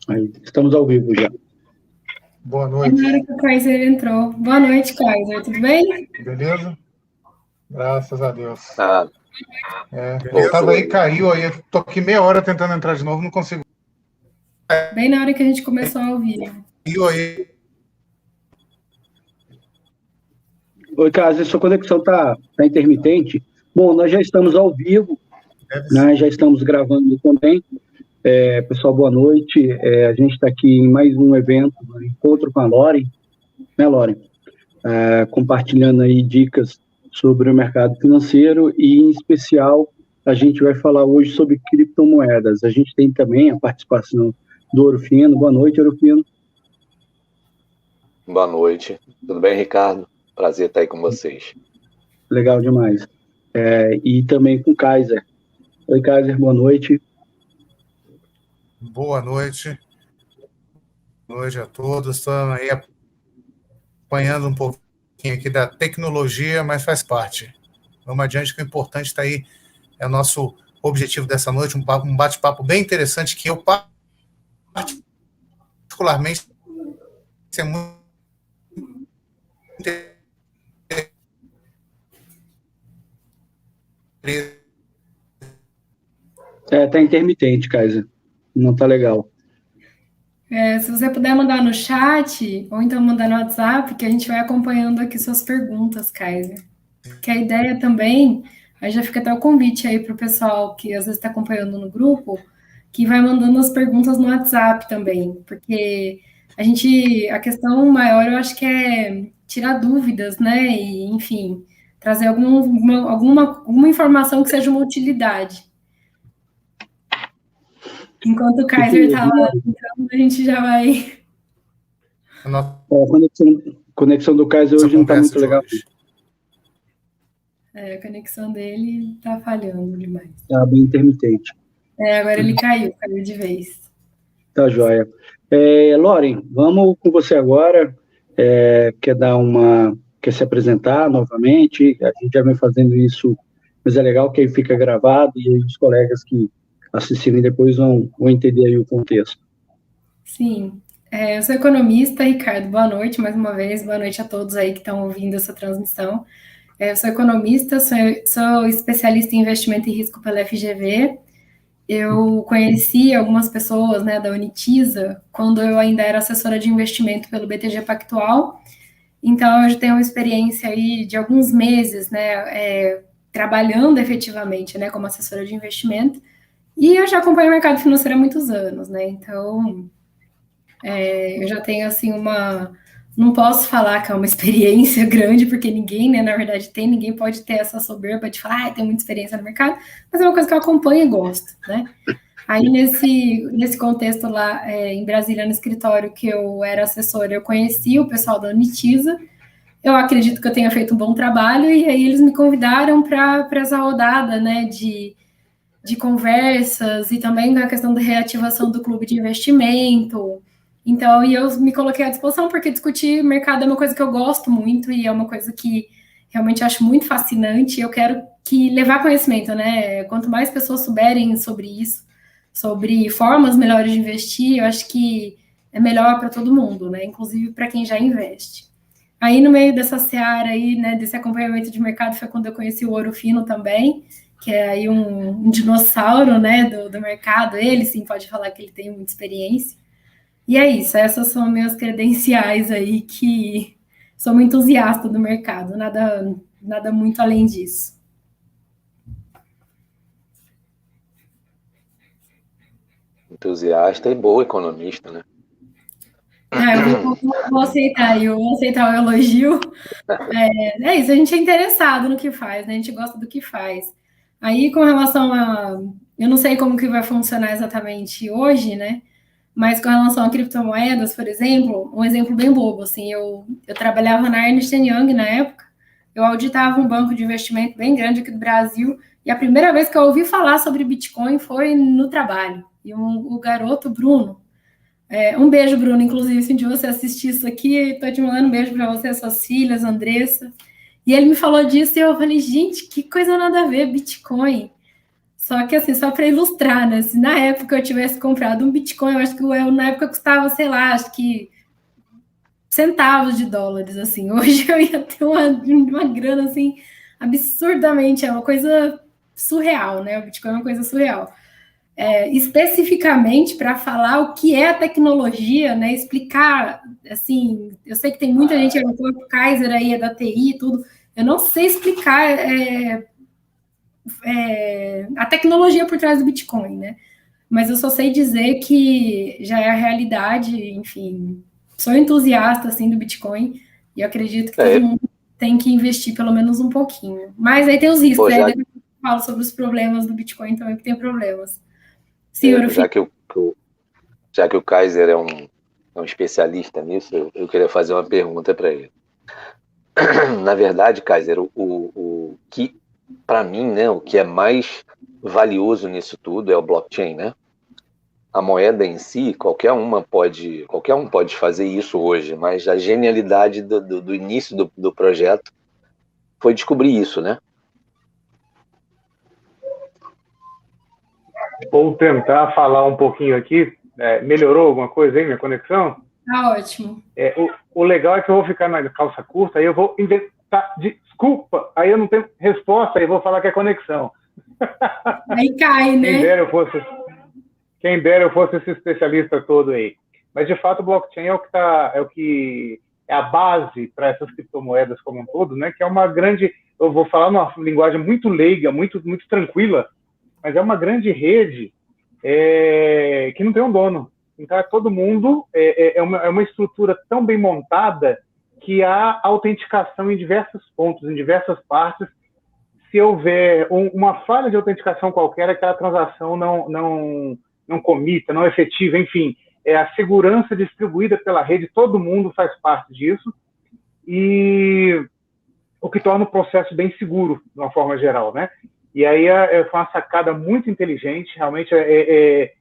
Aí, estamos ao vivo já. Boa noite. Na hora que o Kaiser entrou. Boa noite, Kaiser. Tudo bem? Beleza? Graças a Deus. Beleza? Tava aí, caiu, aí tô aqui meia hora tentando entrar de novo, não consigo. Bem na hora que a gente começou a ouvir. Caiu aí. Oi, Kaiser, sua conexão tá intermitente. Bom, nós já estamos ao vivo, né? Já estamos gravando também. Pessoal, boa noite. A gente está aqui em mais um evento, Encontro com a Loren, né, Loren? Compartilhando aí dicas sobre o mercado financeiro e, em especial, a gente vai falar hoje sobre criptomoedas. A gente tem também a participação do Orofino. Boa noite, Orofino. Boa noite. Tudo bem, Ricardo? Prazer estar aí com vocês. Legal demais. E também com o Kaiser. Oi, Kaiser, boa noite. Boa noite. Boa noite a todos. Estamos aí apanhando um pouquinho aqui da tecnologia, mas faz parte. Vamos adiante, que o importante está aí, é o nosso objetivo dessa noite, um bate-papo bem interessante, que eu particularmente é muito Tá intermitente, Kaiser. Não tá legal. Se você puder mandar no chat, ou então mandar no WhatsApp, que a gente vai acompanhando aqui suas perguntas, Kaiser. Que a ideia também, aí já fica até o convite aí para o pessoal que às vezes está acompanhando no grupo, que vai mandando as perguntas no WhatsApp também, porque a questão maior eu acho que é tirar dúvidas, né? E, enfim, trazer alguma informação que seja uma utilidade. Enquanto o Kaiser está lá, então a gente já vai. A conexão do Kaiser hoje não está muito legal. A conexão dele está falhando demais. Está bem intermitente. Agora ele caiu de vez. Tá joia. Loren, vamos com você agora. Quer se apresentar novamente? A gente já vem fazendo isso, mas é legal que aí fica gravado e aí os colegas que assistirem depois vão entender aí o contexto. Sim. Eu sou economista, Ricardo. Boa noite mais uma vez. Boa noite a todos aí que estão ouvindo essa transmissão. Eu sou economista, sou especialista em investimento e risco pela FGV. Eu conheci algumas pessoas, né, da Unitiza quando eu ainda era assessora de investimento pelo BTG Pactual. Então, eu já tenho uma experiência aí de alguns meses, né, trabalhando efetivamente, né, como assessora de investimento. E eu já acompanho o mercado financeiro há muitos anos, né? Então, eu já tenho, assim, não posso falar que é uma experiência grande, porque ninguém, né, na verdade, ninguém pode ter essa soberba de falar, tem muita experiência no mercado, mas é uma coisa que eu acompanho e gosto, né? Aí, nesse contexto lá, em Brasília, no escritório que eu era assessora, eu conheci o pessoal da Unitiza, eu acredito que eu tenha feito um bom trabalho, e aí eles me convidaram para essa rodada, né, de conversas, e também na questão da reativação do clube de investimento. Então, eu me coloquei à disposição, porque discutir mercado é uma coisa que eu gosto muito, e é uma coisa que realmente acho muito fascinante, e eu quero levar conhecimento, né? Quanto mais pessoas souberem sobre isso, sobre formas melhores de investir, eu acho que é melhor para todo mundo, né? Inclusive para quem já investe. Aí, no meio dessa seara aí, né, desse acompanhamento de mercado, foi quando eu conheci o Orofino também, que é aí um dinossauro, né, do mercado. Ele sim pode falar que ele tem muita experiência. E é isso, essas são minhas credenciais aí, que sou uma entusiasta do mercado, nada muito além disso. Entusiasta e boa economista, né? Eu vou aceitar o elogio. É isso, a gente é interessado no que faz, né? A gente gosta do que faz. Aí, com relação eu não sei como que vai funcionar exatamente hoje, né? Mas com relação a criptomoedas, por exemplo, um exemplo bem bobo, assim, eu trabalhava na Ernst Young na época, eu auditava um banco de investimento bem grande aqui do Brasil, e a primeira vez que eu ouvi falar sobre Bitcoin foi no trabalho. E o garoto, Bruno, um beijo, Bruno, inclusive, se um dia você assistir isso aqui, estou te mandando um beijo para você, suas filhas, Andressa. E ele me falou disso e eu falei, gente, que coisa nada a ver, Bitcoin. Só que, assim, só para ilustrar, né? Se na época eu tivesse comprado um Bitcoin, eu acho que na época custava, sei lá, acho que centavos de dólares, assim. Hoje eu ia ter uma grana, assim, absurdamente, é uma coisa surreal, né? O Bitcoin é uma coisa surreal. Especificamente para falar o que é a tecnologia, né? Explicar, assim, eu sei que tem muita gente, o Kaiser aí é da TI e tudo, eu não sei explicar a tecnologia por trás do Bitcoin, né? Mas eu só sei dizer que já é a realidade, enfim, sou entusiasta, assim, do Bitcoin, e eu acredito que todo mundo tem que investir pelo menos um pouquinho. Mas aí tem os riscos, aí depois eu falo sobre os problemas do Bitcoin também, que tem problemas. Senhor, já que o Kaiser é um especialista nisso, eu queria fazer uma pergunta para ele. Na verdade, Kaiser, o que, para mim, né, o que é mais valioso nisso tudo é o blockchain, né? A moeda em si, qualquer um pode fazer isso hoje, mas a genialidade do início do projeto foi descobrir isso, né? Vou tentar falar um pouquinho aqui. Melhorou alguma coisa aí, minha conexão? Tá ótimo. O legal é que eu vou ficar na calça curta, aí eu vou inventar desculpa, aí eu não tenho resposta, aí eu vou falar que é conexão. Aí cai, né? Quem dera eu fosse esse especialista todo aí. Mas, de fato, o blockchain é a base para essas criptomoedas como um todo, né? Que é uma grande, eu vou falar numa linguagem muito leiga, muito, muito tranquila, mas é uma grande rede que não tem um dono. Então, todo mundo é uma estrutura tão bem montada que há autenticação em diversos pontos, em diversas partes. Se houver uma falha de autenticação qualquer, aquela transação não comita, não efetiva, enfim, é a segurança distribuída pela rede, todo mundo faz parte disso, e o que torna o processo bem seguro, de uma forma geral, né? E aí foi uma sacada muito inteligente, realmente é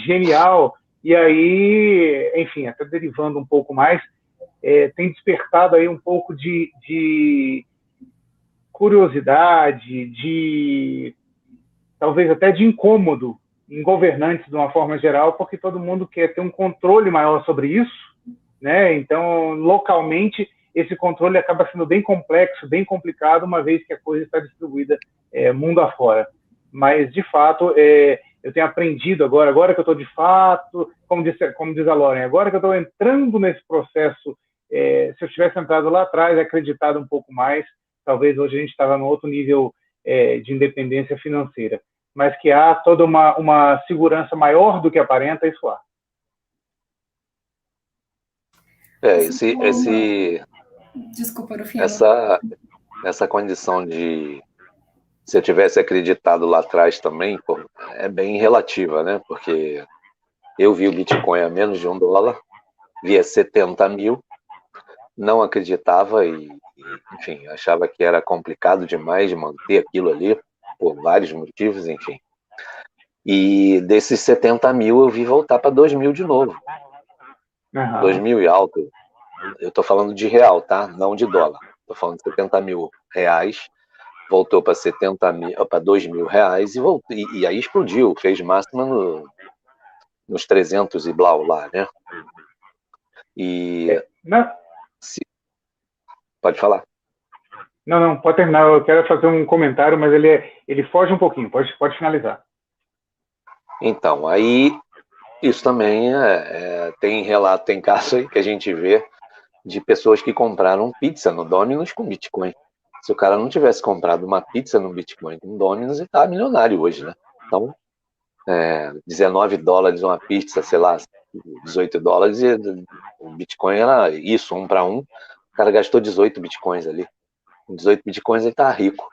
genial, e aí, enfim, até derivando um pouco mais, tem despertado aí um pouco de curiosidade, talvez até de incômodo em governantes de uma forma geral, porque todo mundo quer ter um controle maior sobre isso, né? Então, localmente, esse controle acaba sendo bem complexo, bem complicado, uma vez que a coisa está distribuída mundo afora. Mas, de fato, eu tenho aprendido agora que eu estou de fato, como diz a Lauren, agora que eu estou entrando nesse processo, se eu tivesse entrado lá atrás, acreditado um pouco mais, talvez hoje a gente estava num outro nível de independência financeira. Mas que há toda uma segurança maior do que aparenta, isso há. Desculpa, Rufino. Essa condição de, se eu tivesse acreditado lá atrás também, é bem relativa, né? Porque eu vi o Bitcoin a menos de $1, via 70 mil, não acreditava e, enfim, achava que era complicado demais de manter aquilo ali, por vários motivos, enfim. E desses 70 mil eu vi voltar para 2 mil de novo. 2 mil e alto. Eu estou falando de real, tá? Não de dólar. Estou falando de 70 mil reais. Voltou para 70 mil, para 2 mil reais e aí explodiu. Fez máxima nos 300 e blau lá, né? E... Pode falar. Não, pode terminar. Eu quero fazer um comentário, mas ele foge um pouquinho. Pode finalizar. Então, aí isso também tem relato, tem caso aí que a gente vê de pessoas que compraram pizza no Domino's com Bitcoin. Se o cara não tivesse comprado uma pizza no Bitcoin com Domino's, ele tá milionário hoje, né? Então, $19 uma pizza, sei lá, $18, e o Bitcoin era isso, 1 para 1. O cara gastou 18 Bitcoins ali. Com 18 Bitcoins ele tá rico,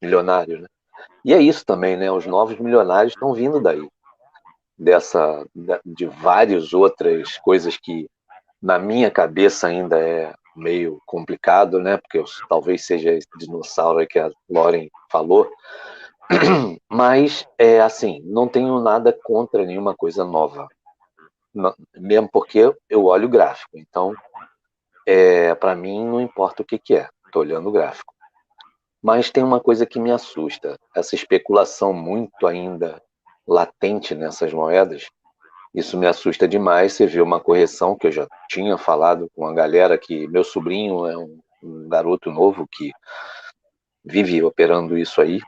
milionário, né? E é isso também, né? Os novos milionários estão vindo daí. De várias outras coisas que na minha cabeça ainda é meio complicado, né? Porque talvez seja esse dinossauro que a Lauren falou. Mas, assim, não tenho nada contra nenhuma coisa nova. Não, mesmo porque eu olho o gráfico. Então, para mim, não importa o que é. Estou olhando o gráfico. Mas tem uma coisa que me assusta, essa especulação muito ainda latente nessas moedas. Isso me assusta demais. Você vê uma correção que eu já tinha falado com a galera, que meu sobrinho é um garoto novo que vive operando isso aí.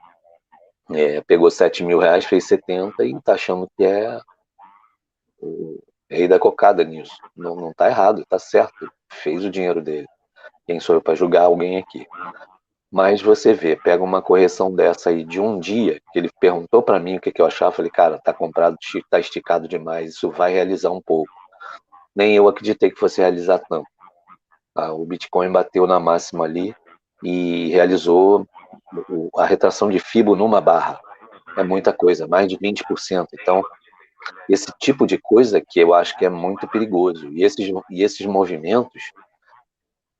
Pegou 7 mil reais, fez 70 e tá achando que é o rei da cocada nisso. Não tá errado, tá certo. Fez o dinheiro dele. Quem sou eu para julgar alguém aqui? Mas você vê, pega uma correção dessa aí de um dia, que ele perguntou para mim o que eu achava, eu falei, cara, tá comprado, tá esticado demais, isso vai realizar um pouco. Nem eu acreditei que fosse realizar tanto. O Bitcoin bateu na máxima ali e realizou a retração de FIBO numa barra. É muita coisa, mais de 20%. Então, esse tipo de coisa que eu acho que é muito perigoso. E esses movimentos,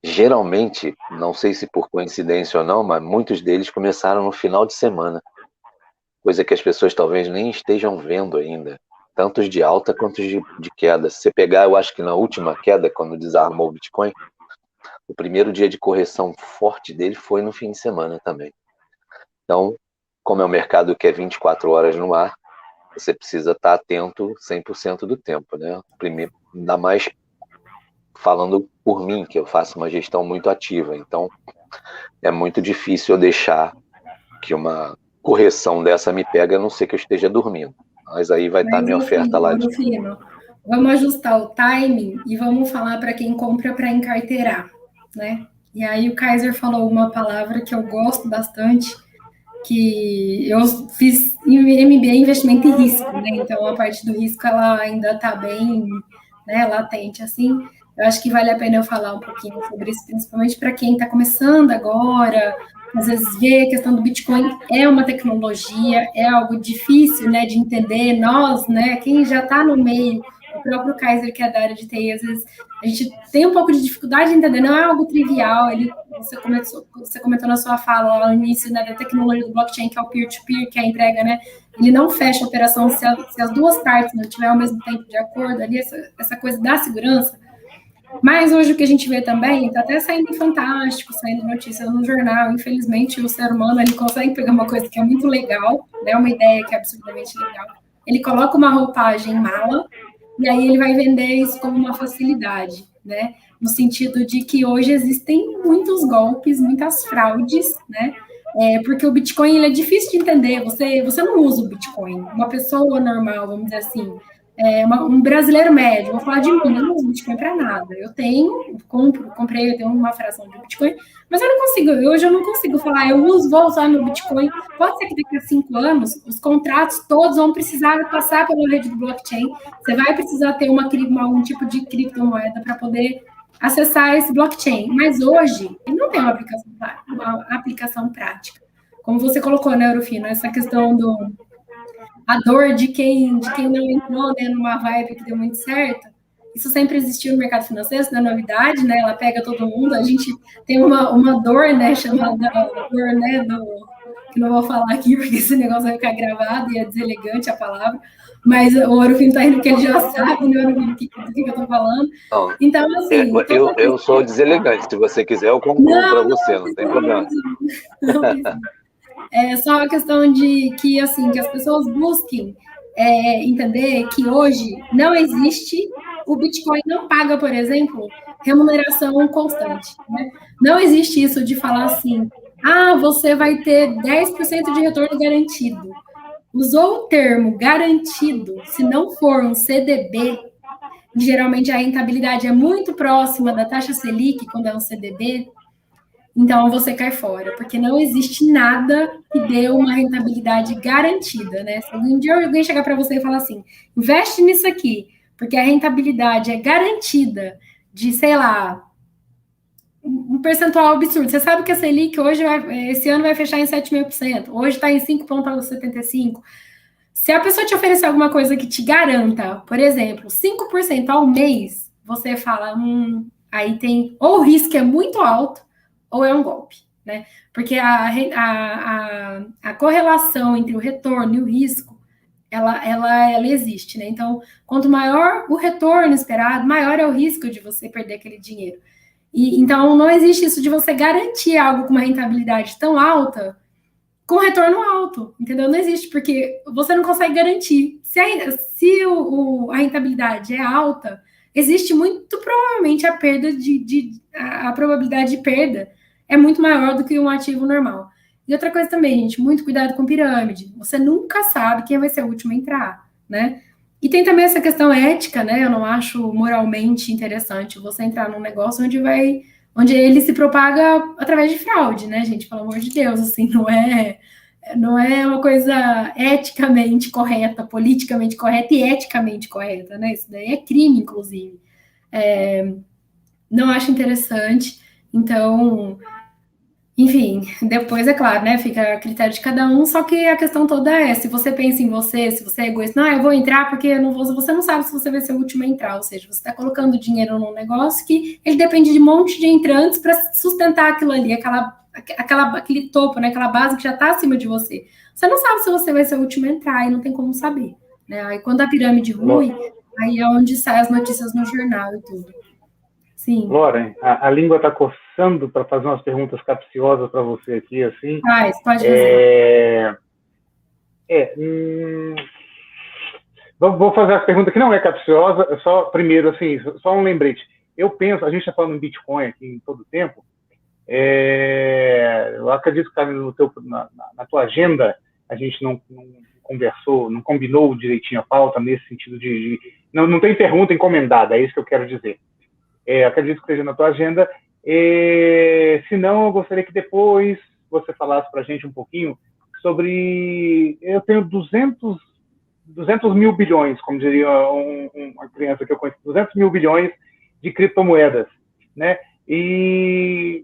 geralmente, não sei se por coincidência ou não, mas muitos deles começaram no final de semana. Coisa que as pessoas talvez nem estejam vendo ainda. Tantos de alta quanto de queda. Se você pegar, eu acho que na última queda, quando desarmou o Bitcoin, o primeiro dia de correção forte dele foi no fim de semana também. Então, como é um mercado que é 24 horas no ar, você precisa estar atento 100% do tempo, né? Primeiro, ainda mais falando por mim, que eu faço uma gestão muito ativa. Então, é muito difícil eu deixar que uma correção dessa me pega, a não ser que eu esteja dormindo. Mas aí vai estar a minha oferta lá de... Vamos ajustar o timing e vamos falar para quem compra para encarteirar, né? E aí o Kaiser falou uma palavra que eu gosto bastante, que eu fiz MBA investimento em risco, né? Então a parte do risco ela ainda está bem, né, latente assim. Eu acho que vale a pena eu falar um pouquinho sobre isso, principalmente para quem está começando agora, às vezes vê a questão do Bitcoin é uma tecnologia, é algo difícil, né, de entender. Nós, né, quem já está no meio, o próprio Kaiser, que é da área de TI, às vezes a gente tem um pouco de dificuldade de entender, não é algo trivial. Você comentou na sua fala lá no início, né, da tecnologia do blockchain, que é o peer-to-peer, que é a entrega, né, ele não fecha a operação se as duas partes não tiverem ao mesmo tempo de acordo ali, essa coisa da segurança. Mas hoje o que a gente vê também, está até saindo fantástico, saindo notícia no jornal, infelizmente o ser humano ele consegue pegar uma coisa que é muito legal, né, uma ideia que é absolutamente legal, ele coloca uma roupagem mala, e aí ele vai vender isso como uma facilidade, né, no sentido de que hoje existem muitos golpes, muitas fraudes, né, porque o Bitcoin ele é difícil de entender, você não usa o Bitcoin, uma pessoa normal, vamos dizer assim, um brasileiro médio, vou falar de mim, eu não uso Bitcoin para nada. Eu comprei, eu tenho uma fração de Bitcoin, mas hoje eu não consigo falar, vou usar meu Bitcoin. Pode ser que daqui a 5 anos, os contratos todos vão precisar passar pela rede do blockchain, você vai precisar ter algum tipo de criptomoeda para poder acessar esse blockchain, mas hoje ele não tem uma aplicação prática. Como você colocou, né, Rufino, essa questão a dor de quem não entrou, né, numa vibe que deu muito certo, isso sempre existiu no mercado financeiro, isso não é novidade, né, ela pega todo mundo, a gente tem uma dor, né, chamada dor, né, que não vou falar aqui, porque esse negócio vai ficar gravado e é deselegante a palavra, mas o Orofino tá rindo porque ele já sabe, né, do que eu tô falando. Não, então, assim... Eu sou deselegante, se você quiser eu concluo para você, não tem problema. Não, é só uma questão de que, assim, que as pessoas busquem entender que hoje não existe, o Bitcoin não paga, por exemplo, remuneração constante, né? Não existe isso de falar assim, você vai ter 10% de retorno garantido. Usou o termo garantido, se não for um CDB, geralmente a rentabilidade é muito próxima da taxa Selic, quando é um CDB, então você cai fora, porque não existe nada que dê uma rentabilidade garantida, né? Se um dia alguém chegar para você e falar assim, investe nisso aqui, porque a rentabilidade é garantida de, sei lá, um percentual absurdo. Você sabe que a Selic esse ano vai fechar em 7.000%, hoje está em 5,75%. Se a pessoa te oferecer alguma coisa que te garanta, por exemplo, 5% ao mês, você fala, aí tem, ou o risco é muito alto, ou é um golpe, né? Porque a correlação entre o retorno e o risco, ela existe, né? Então, quanto maior o retorno esperado, maior é o risco de você perder aquele dinheiro. E, então, não existe isso de você garantir algo com uma rentabilidade tão alta com retorno alto, entendeu? Não existe, porque você não consegue garantir. Se a rentabilidade é alta, existe muito provavelmente a perda a probabilidade de perda é muito maior do que um ativo normal. E outra coisa também, gente, muito cuidado com pirâmide. Você nunca sabe quem vai ser o último a entrar, né? E tem também essa questão ética, né? Eu não acho moralmente interessante você entrar num negócio onde ele se propaga através de fraude, né, gente? Pelo amor de Deus, assim, não é uma coisa eticamente correta, politicamente correta e eticamente correta, né? Isso daí é crime, inclusive. Não acho interessante. Então, enfim, depois, é claro, né, fica a critério de cada um, só que a questão toda é, se você pensa em você, se você é egoísta, não, eu vou entrar porque eu não vou, você não sabe se você vai ser o último a entrar, ou seja, você está colocando dinheiro num negócio que ele depende de um monte de entrantes para sustentar aquilo ali, aquele topo, né, aquela base que já está acima de você. Você não sabe se você vai ser o último a entrar e não tem como saber, né, aí quando a pirâmide rui, aí é onde saem as notícias no jornal e tudo. Sim. Lauren, a língua está coçando para fazer umas perguntas capciosas para você aqui, assim. Pode fazer. Vou fazer a pergunta que não é capciosa, só primeiro, assim, só um lembrete. Eu penso, a gente está falando em Bitcoin aqui em todo o tempo, eu acredito que na tua agenda a gente não conversou, não combinou direitinho a pauta nesse sentido não tem pergunta encomendada, é isso que eu quero dizer. Acredito que esteja na tua agenda. Se não, eu gostaria que depois você falasse para a gente um pouquinho sobre... Eu tenho 200 mil bilhões, como diria uma criança que eu conheço, 200 mil bilhões de criptomoedas, né? E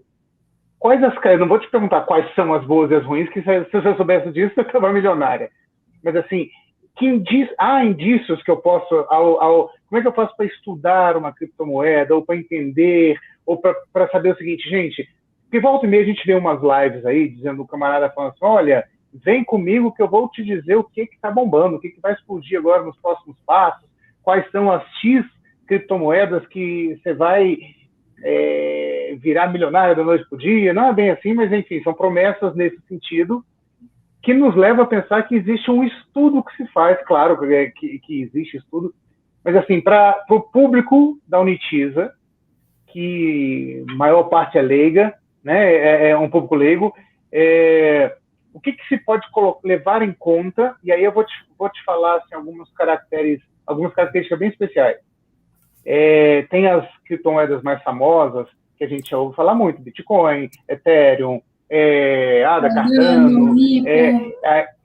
eu não vou te perguntar quais são as boas e as ruins, que se eu soubesse disso, eu estava milionária. Mas, assim, há indícios que eu posso... como é que eu faço para estudar uma criptomoeda, ou para entender, ou para saber o seguinte, gente, porque volta e meia a gente vê umas lives aí, dizendo o camarada falando assim, olha, vem comigo que eu vou te dizer o que está bombando, o que vai explodir agora nos próximos passos, quais são as X criptomoedas que você vai virar milionário da noite para o dia. Não é bem assim, mas enfim, são promessas nesse sentido, que nos leva a pensar que existe um estudo que se faz, claro que existe estudo, mas assim, para o público da Unitiza, que a maior parte é leiga, né, é um público leigo, o que se pode levar em conta, e aí eu vou te falar assim, algumas características bem especiais. Tem as criptomoedas mais famosas, que a gente já ouve falar muito, Bitcoin, Ethereum, da Cardano,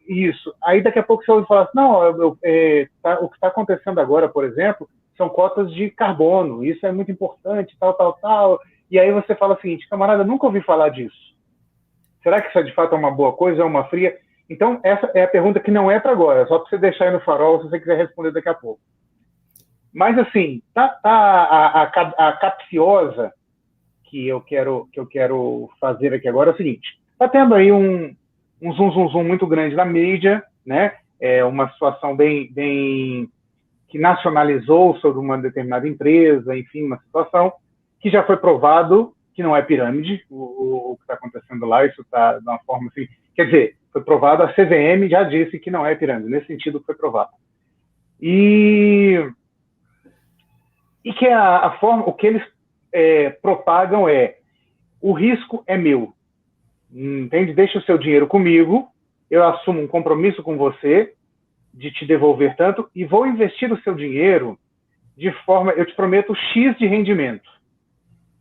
isso. Aí daqui a pouco você ouve falar assim, não, o que está acontecendo agora, por exemplo, são cotas de carbono, isso é muito importante, tal. E aí você fala o seguinte, camarada, nunca ouvi falar disso. Será que isso de fato é uma boa coisa, é uma fria? Então, essa é a pergunta que não é para agora, só para você deixar aí no farol, se você quiser responder daqui a pouco. Mas, assim, a capciosa que eu quero fazer aqui agora é o seguinte, está tendo aí um zoom muito grande na mídia, né? Uma situação bem que nacionalizou sobre uma determinada empresa, enfim, uma situação que já foi provado que não é pirâmide, o que está acontecendo lá, isso está de uma forma assim, quer dizer, foi provado, a CVM já disse que não é pirâmide, nesse sentido foi provado. E que a forma, o que eles propagam o risco é meu, entende? Deixa o seu dinheiro comigo, eu assumo um compromisso com você de te devolver tanto e vou investir o seu dinheiro de forma, eu te prometo, X de rendimento.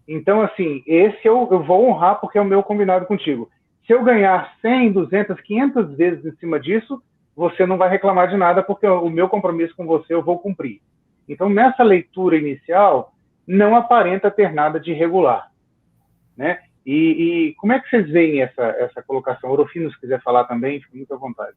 Então, assim, esse eu vou honrar porque é o meu combinado contigo. Se eu ganhar 100, 200, 500 vezes em cima disso, você não vai reclamar de nada porque o meu compromisso com você eu vou cumprir. Então, nessa leitura inicial, não aparenta ter nada de irregular, né? E como é que vocês veem essa colocação? O Orofino, se quiser falar também, fique muito à vontade.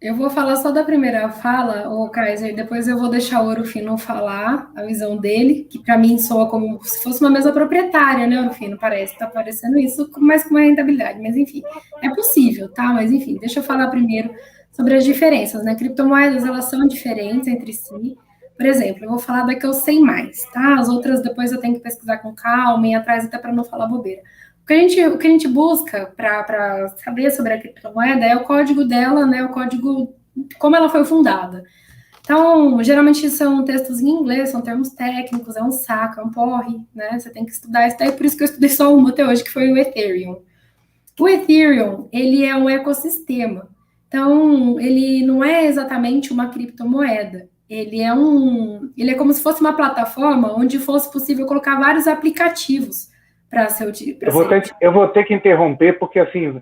Eu vou falar só da primeira fala, o Kaiser, depois eu vou deixar o Orofino falar a visão dele, que para mim soa como se fosse uma mesa proprietária, né, Orofino? Tá parecendo isso, mas com uma rentabilidade, mas enfim, é possível, tá? Mas enfim, deixa eu falar primeiro sobre as diferenças, né? Criptomoedas, elas são diferentes entre si, Por exemplo, eu vou falar da que eu sei mais, tá? As outras depois eu tenho que pesquisar com calma e ir atrás até para não falar bobeira. O que a gente busca para saber sobre a criptomoeda é o código dela, né? O código, como ela foi fundada. Então, geralmente são textos em inglês, são termos técnicos, é um saco, é um porre, né? Você tem que estudar isso daí, por isso que eu estudei só uma até hoje, que foi o Ethereum. O Ethereum, ele é um ecossistema. Então, ele não é exatamente uma criptomoeda. Ele é como se fosse uma plataforma onde fosse possível colocar vários aplicativos para ser utilizado. Eu vou ter que interromper, porque assim,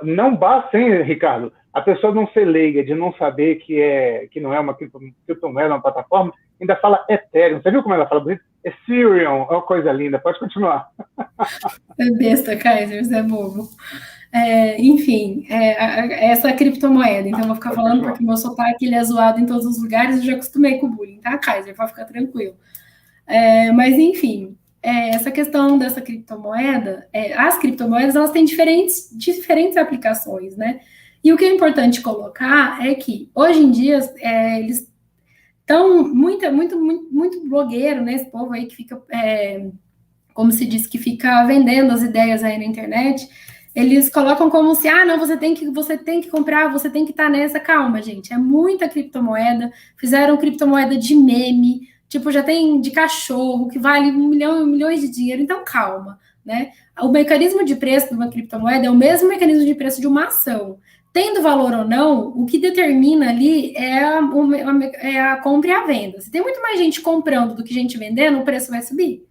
não basta, hein, Ricardo, a pessoa não ser leiga, de não saber que não é uma criptomoeda, uma plataforma, ainda fala Ethereum. Você viu como ela fala bonito? Ethereum, é uma coisa linda. Pode continuar. É besta, Kaiser, você é bobo. Enfim, essa criptomoeda. Então, eu vou ficar falando porque meu sotaque ele é zoado em todos os lugares. Eu já acostumei com o bullying, tá, Kaiser? Pode ficar tranquilo. Mas, enfim, essa questão dessa criptomoeda, as criptomoedas, elas têm diferentes aplicações, né? E o que é importante colocar é que, hoje em dia, eles estão muito blogueiro, né? Esse povo aí que fica, como se diz, que fica vendendo as ideias aí na internet, eles colocam como se, não, você tem que comprar, você tem que estar nessa. Calma, gente, é muita criptomoeda, fizeram criptomoeda de meme, tipo, já tem de cachorro, que vale milhões de dinheiro, então calma, né? O mecanismo de preço de uma criptomoeda é o mesmo mecanismo de preço de uma ação. Tendo valor ou não, o que determina ali é a compra e a venda. Se tem muito mais gente comprando do que gente vendendo, o preço vai subir.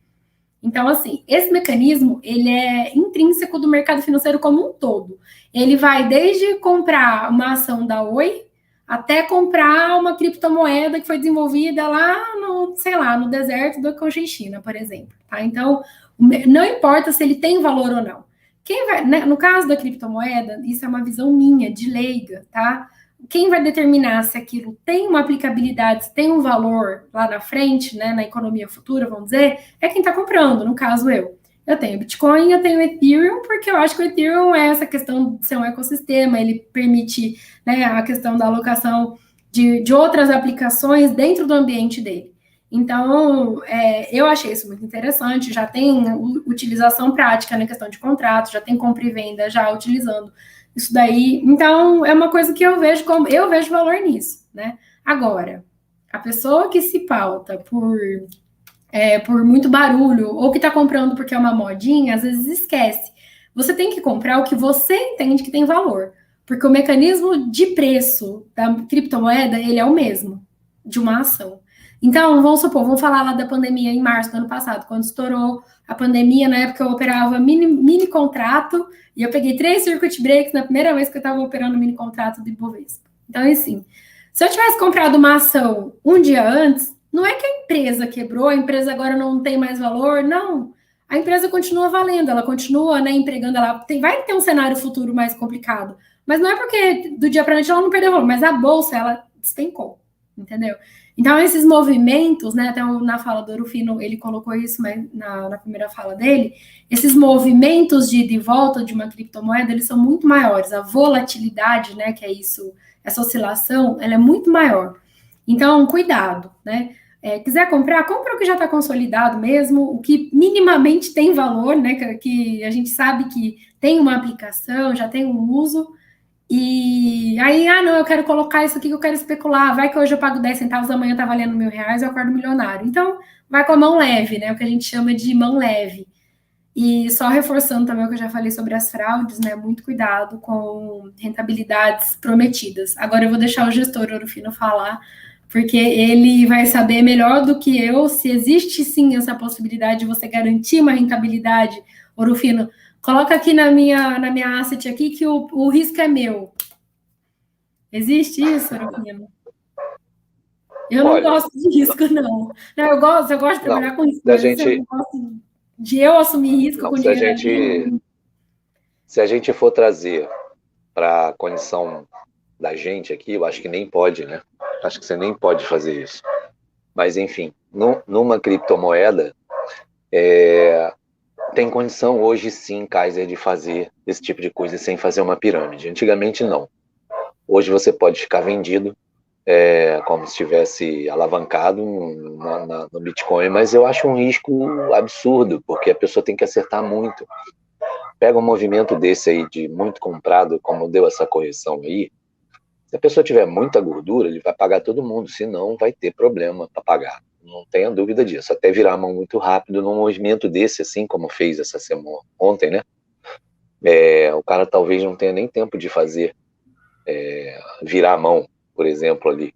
Então, assim, esse mecanismo, ele é intrínseco do mercado financeiro como um todo. Ele vai desde comprar uma ação da Oi, até comprar uma criptomoeda que foi desenvolvida lá no deserto da Cochinchina, por exemplo. Tá? Então, não importa se ele tem valor ou não. No caso da criptomoeda, isso é uma visão minha, de leiga, tá? Quem vai determinar se aquilo tem uma aplicabilidade, se tem um valor lá na frente, né, na economia futura, vamos dizer, é quem está comprando, no caso eu. Eu tenho Bitcoin, eu tenho Ethereum, porque eu acho que o Ethereum é essa questão de ser um ecossistema, ele permite, né, a questão da alocação de outras aplicações dentro do ambiente dele. Então, eu achei isso muito interessante, já tem utilização prática na questão de contratos, já tem compra e venda já utilizando isso daí. Então, é uma coisa que eu vejo valor nisso, né? Agora, a pessoa que se pauta por muito barulho, ou que está comprando porque é uma modinha, às vezes esquece. Você tem que comprar o que você entende que tem valor, porque o mecanismo de preço da criptomoeda, ele é o mesmo, de uma ação. Então, vamos falar lá da pandemia em março do ano passado, quando estourou a pandemia, na época eu operava mini contrato, e eu peguei 3 circuit breaks na primeira vez que eu estava operando mini contrato de Bovespa. Então, assim, se eu tivesse comprado uma ação um dia antes, não é que a empresa quebrou, a empresa agora não tem mais valor, não. A empresa continua valendo, ela continua, né, empregando, vai ter um cenário futuro mais complicado, mas não é porque do dia para a noite ela não perdeu valor, mas a bolsa, ela despencou, entendeu? Então, esses movimentos, né, até na fala do Rufino, ele colocou isso na primeira fala dele, esses movimentos de volta de uma criptomoeda, eles são muito maiores. A volatilidade, né, que é isso, essa oscilação, ela é muito maior. Então, cuidado, né? Quiser compra o que já está consolidado mesmo, o que minimamente tem valor, né, que a gente sabe que tem uma aplicação, já tem um uso. E aí, não, eu quero colocar isso aqui que eu quero especular. Vai que hoje eu pago 10 centavos, amanhã tá valendo R$1.000, eu acordo milionário. Então, vai com a mão leve, né? O que a gente chama de mão leve. E só reforçando também o que eu já falei sobre as fraudes, né? Muito cuidado com rentabilidades prometidas. Agora eu vou deixar o gestor Orofino falar, porque ele vai saber melhor do que eu se existe sim essa possibilidade de você garantir uma rentabilidade. Orofino, coloca aqui na minha asset aqui que o risco é meu. Existe isso, Orofino? Eu não gosto de risco, não. Eu gosto de trabalhar com risco, mas eu não gosto de eu assumir risco com dinheiro. Se a gente for trazer para a condição da gente aqui, eu acho que nem pode, né? Acho que você nem pode fazer isso. Mas, enfim, numa criptomoeda, tem condição hoje sim, Kaiser, de fazer esse tipo de coisa sem fazer uma pirâmide. Antigamente não. Hoje você pode ficar vendido como se estivesse alavancado no Bitcoin, mas eu acho um risco absurdo, porque a pessoa tem que acertar muito. Pega um movimento desse aí de muito comprado, como deu essa correção aí, se a pessoa tiver muita gordura, ele vai pagar todo mundo, senão vai ter problema para pagar. Não tenha dúvida disso. Até virar a mão muito rápido num movimento desse, assim como fez essa semana, ontem, né? O cara talvez não tenha nem tempo de fazer virar a mão, por exemplo, ali.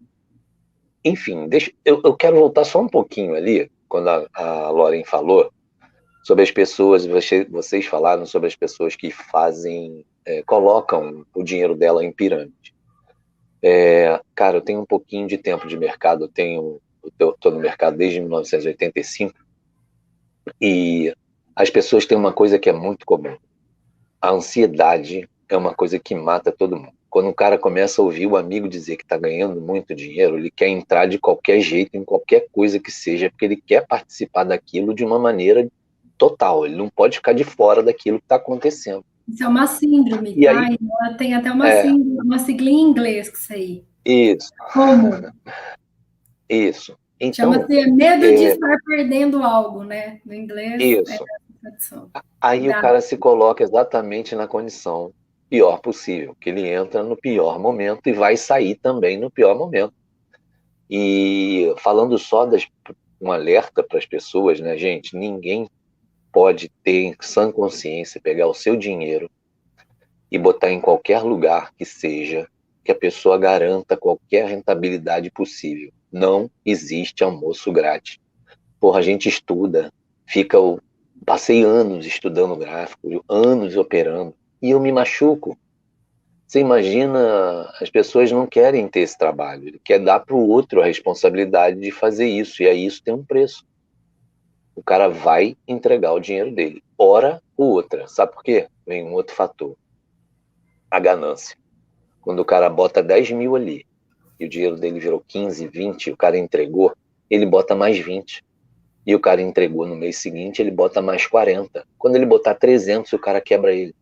Enfim, eu quero voltar só um pouquinho ali, quando a Lauren falou sobre as pessoas, vocês falaram sobre as pessoas que colocam o dinheiro dela em pirâmide. Cara, eu tenho um pouquinho de tempo de mercado, eu estou no mercado desde 1985, e as pessoas têm uma coisa que é muito comum. A ansiedade é uma coisa que mata todo mundo. Quando o cara começa a ouvir o amigo dizer que está ganhando muito dinheiro, ele quer entrar de qualquer jeito, em qualquer coisa que seja, porque ele quer participar daquilo de uma maneira total. Ele não pode ficar de fora daquilo que está acontecendo. Isso é uma síndrome, E tá? aí, Ela tem até uma síndrome, uma siglinha em inglês que isso aí. Isso. Como? Isso. Então, chama-se medo de estar perdendo algo, né? No inglês, isso. Tradução. Aí o cara se coloca exatamente na condição pior possível, que ele entra no pior momento e vai sair também no pior momento. E falando só um alerta para as pessoas, né, gente? Ninguém pode ter em sã consciência pegar o seu dinheiro e botar em qualquer lugar que seja, que a pessoa garanta qualquer rentabilidade possível. Não existe almoço grátis. Porra, a gente estuda, passei anos estudando gráfico, anos operando, e eu me machuco. Você imagina, as pessoas não querem ter esse trabalho, ele quer dar para o outro a responsabilidade de fazer isso, e aí isso tem um preço. O cara vai entregar o dinheiro dele, hora ou outra. Sabe por quê? Vem um outro fator. A ganância. Quando o cara bota 10 mil ali, e o dinheiro dele virou 15, 20, o cara entregou, ele bota mais 20. E o cara entregou no mês seguinte, ele bota mais 40. Quando ele botar 300, o cara quebra ele.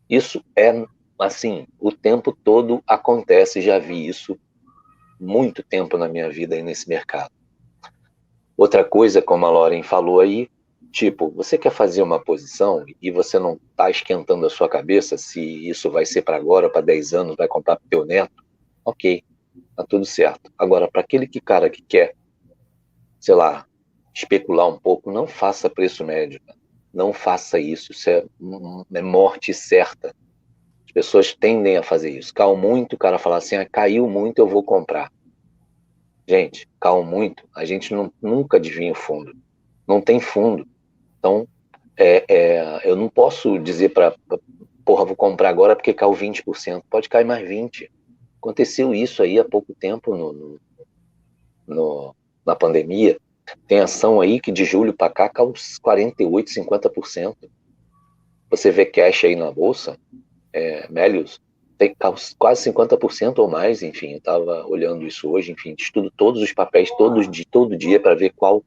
Isso é, assim, o tempo todo acontece, já vi isso muito tempo na minha vida aí nesse mercado. Outra coisa, como a Lauren falou aí, tipo, você quer fazer uma posição e você não está esquentando a sua cabeça se isso vai ser para agora, para 10 anos, vai comprar para o teu neto, ok, tá tudo certo. Agora, para aquele cara que quer, sei lá, especular um pouco, não faça preço médio. Não faça isso. Isso é morte certa. As pessoas tendem a fazer isso. Caiu muito, o cara fala assim, caiu muito, eu vou comprar. Gente, caiu muito, a gente nunca adivinha o fundo. Não tem fundo. Então, eu não posso dizer porra, vou comprar agora porque caiu 20%. Pode cair mais 20%. Aconteceu isso aí há pouco tempo na pandemia. Tem ação aí que de julho para cá caiu uns 48%, 50%. Você vê cash aí na bolsa, Melius, tem quase 50% ou mais, enfim, eu estava olhando isso hoje, enfim, estudo todos os papéis todo dia para ver qual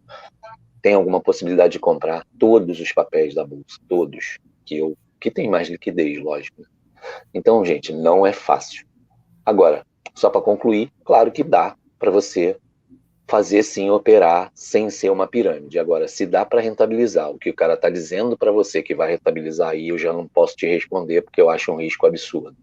tem alguma possibilidade de comprar todos os papéis da bolsa, todos, que tem mais liquidez, lógico. Então, gente, não é fácil. Agora, só para concluir, claro que dá para você fazer sim, operar sem ser uma pirâmide. Agora, se dá para rentabilizar o que o cara está dizendo para você que vai rentabilizar aí, eu já não posso te responder porque eu acho um risco absurdo.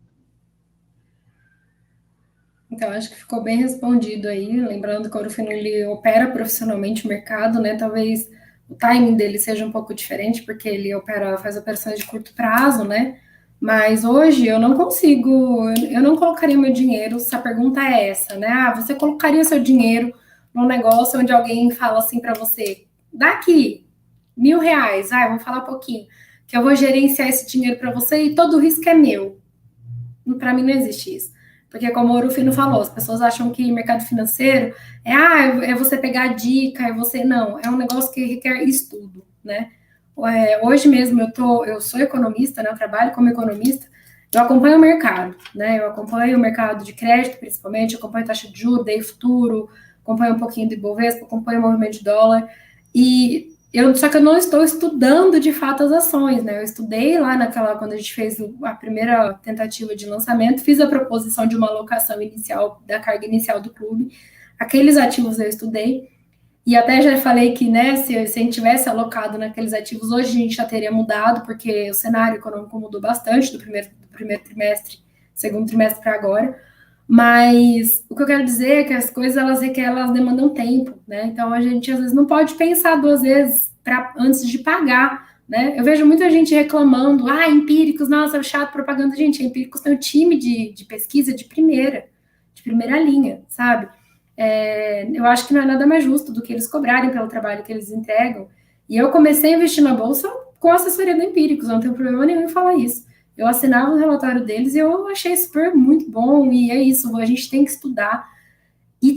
Então, acho que ficou bem respondido aí. Lembrando que o Ourofino, ele opera profissionalmente o mercado, né? Talvez o timing dele seja um pouco diferente, porque ele faz operações de curto prazo, né? Mas hoje eu não consigo, eu não colocaria meu dinheiro, se a pergunta é essa, né? Você colocaria seu dinheiro num negócio onde alguém fala assim para você, daqui R$1.000, vamos falar um pouquinho, que eu vou gerenciar esse dinheiro para você e todo o risco é meu. Para mim não existe isso. Porque como o Ourofino falou, as pessoas acham que mercado financeiro é você pegar a dica, não, é um negócio que requer estudo, né? Hoje mesmo eu sou economista, né? Eu trabalho como economista, eu acompanho o mercado, né? Eu acompanho o mercado de crédito, principalmente, acompanho taxa de juros, DI futuro, acompanho um pouquinho do Ibovespa, acompanho o movimento de dólar, e Só que eu não estou estudando de fato as ações, né? Eu estudei lá quando a gente fez a primeira tentativa de lançamento, fiz a proposição de uma alocação inicial, da carga inicial do clube. Aqueles ativos eu estudei, e até já falei que, né, se a gente tivesse alocado naqueles ativos, hoje a gente já teria mudado, porque o cenário econômico mudou bastante do primeiro trimestre, segundo trimestre para agora. Mas o que eu quero dizer é que as coisas elas demandam tempo, né? Então a gente às vezes não pode pensar duas vezes antes de pagar, né? Eu vejo muita gente reclamando, Empíricos, nossa, chato propaganda. Gente, a Empíricos tem um time de pesquisa de primeira linha, sabe? Eu acho que não é nada mais justo do que eles cobrarem pelo trabalho que eles entregam. E eu comecei a investir na Bolsa com a assessoria do Empíricos, não tenho problema nenhum em falar isso. Eu assinava o relatório deles e eu achei super muito bom, e é isso, a gente tem que estudar.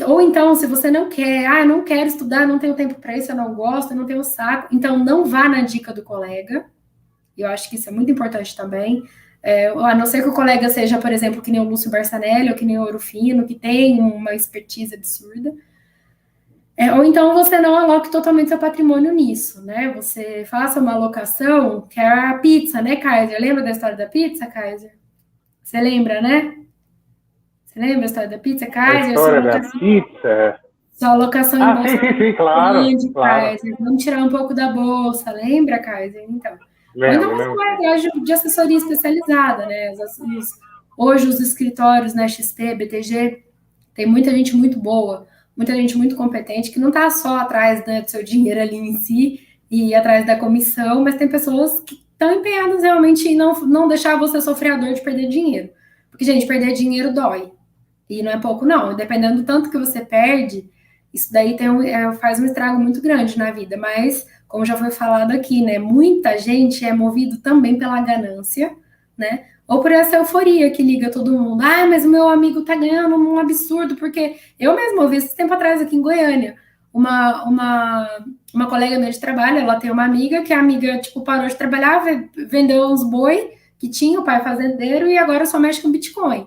Ou então, se você não quer, eu não quero estudar, não tenho tempo para isso, eu não gosto, eu não tenho saco, então não vá na dica do colega. Eu acho que isso é muito importante também. A não ser que o colega seja, por exemplo, que nem o Lúcio Barçanelli, ou que nem o Ouro Fino, que tem uma expertise absurda. Ou então você não aloque totalmente seu patrimônio nisso, né? Você faça uma alocação, que é a pizza, né, Kaiser? Lembra da história da pizza, Kaiser? Você lembra, né? Você lembra da história da pizza, Kaiser? A história da pizza? Sua alocação em bolsa. Sim, claro. Kaiser. Vamos tirar um pouco da bolsa, lembra, Kaiser? Então. Lembro, ou então você vai atrás de assessoria especializada, né? Hoje os escritórios, né, XP, BTG, tem muita gente muito boa, muita gente muito competente, que não está só atrás, né, do seu dinheiro ali em si e atrás da comissão, mas tem pessoas que estão empenhadas realmente em não deixar você sofrer a dor de perder dinheiro. Porque, gente, perder dinheiro dói. E não é pouco, não. Dependendo do tanto que você perde, isso daí faz um estrago muito grande na vida. Mas, como já foi falado aqui, né, muita gente é movido também pela ganância, né? Ou por essa euforia que liga todo mundo. Mas o meu amigo tá ganhando um absurdo, porque eu mesma ouvi esse tempo atrás aqui em Goiânia, uma colega minha de trabalho, ela tem uma amiga, que a amiga, tipo, parou de trabalhar, vendeu uns boi que tinha, o pai fazendeiro, e agora só mexe com Bitcoin.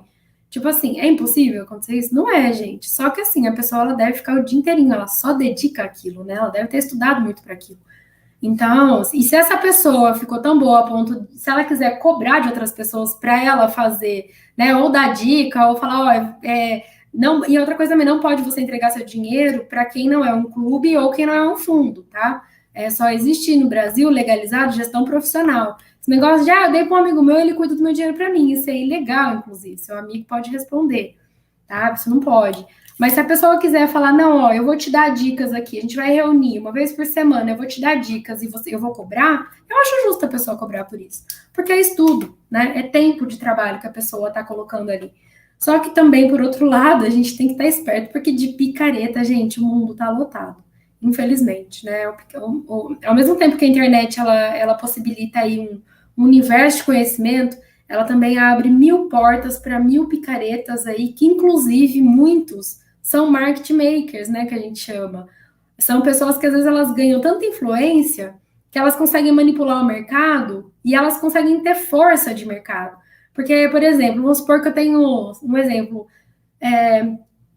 Tipo assim, é impossível acontecer isso? Não é, gente. Só que assim, a pessoa ela deve ficar o dia inteirinho, ela só dedica aquilo, né? Ela deve ter estudado muito para aquilo. Então, e se essa pessoa ficou tão boa a ponto, se ela quiser cobrar de outras pessoas para ela fazer, né, ou dar dica, ou falar, não, e outra coisa também, não pode você entregar seu dinheiro para quem não é um clube ou quem não é um fundo, tá? Só existe no Brasil legalizado gestão profissional. Esse negócio de, eu dei para um amigo meu, ele cuida do meu dinheiro para mim, isso é ilegal, inclusive, seu amigo pode responder, tá? Isso não pode. Mas se a pessoa quiser falar, não, eu vou te dar dicas aqui, a gente vai reunir uma vez por semana, eu vou te dar dicas e eu vou cobrar, eu acho justo a pessoa cobrar por isso. Porque é estudo, né? É tempo de trabalho que a pessoa está colocando ali. Só que também, por outro lado, a gente tem que estar esperto, porque de picareta, gente, o mundo está lotado. Infelizmente, né? Ao mesmo tempo que a internet ela possibilita aí um universo de conhecimento, ela também abre 1000 portas para 1000 picaretas aí, que inclusive muitos são market makers, né, que a gente chama. São pessoas que às vezes elas ganham tanta influência que elas conseguem manipular o mercado e elas conseguem ter força de mercado. Porque, por exemplo, vamos supor que eu tenho um exemplo,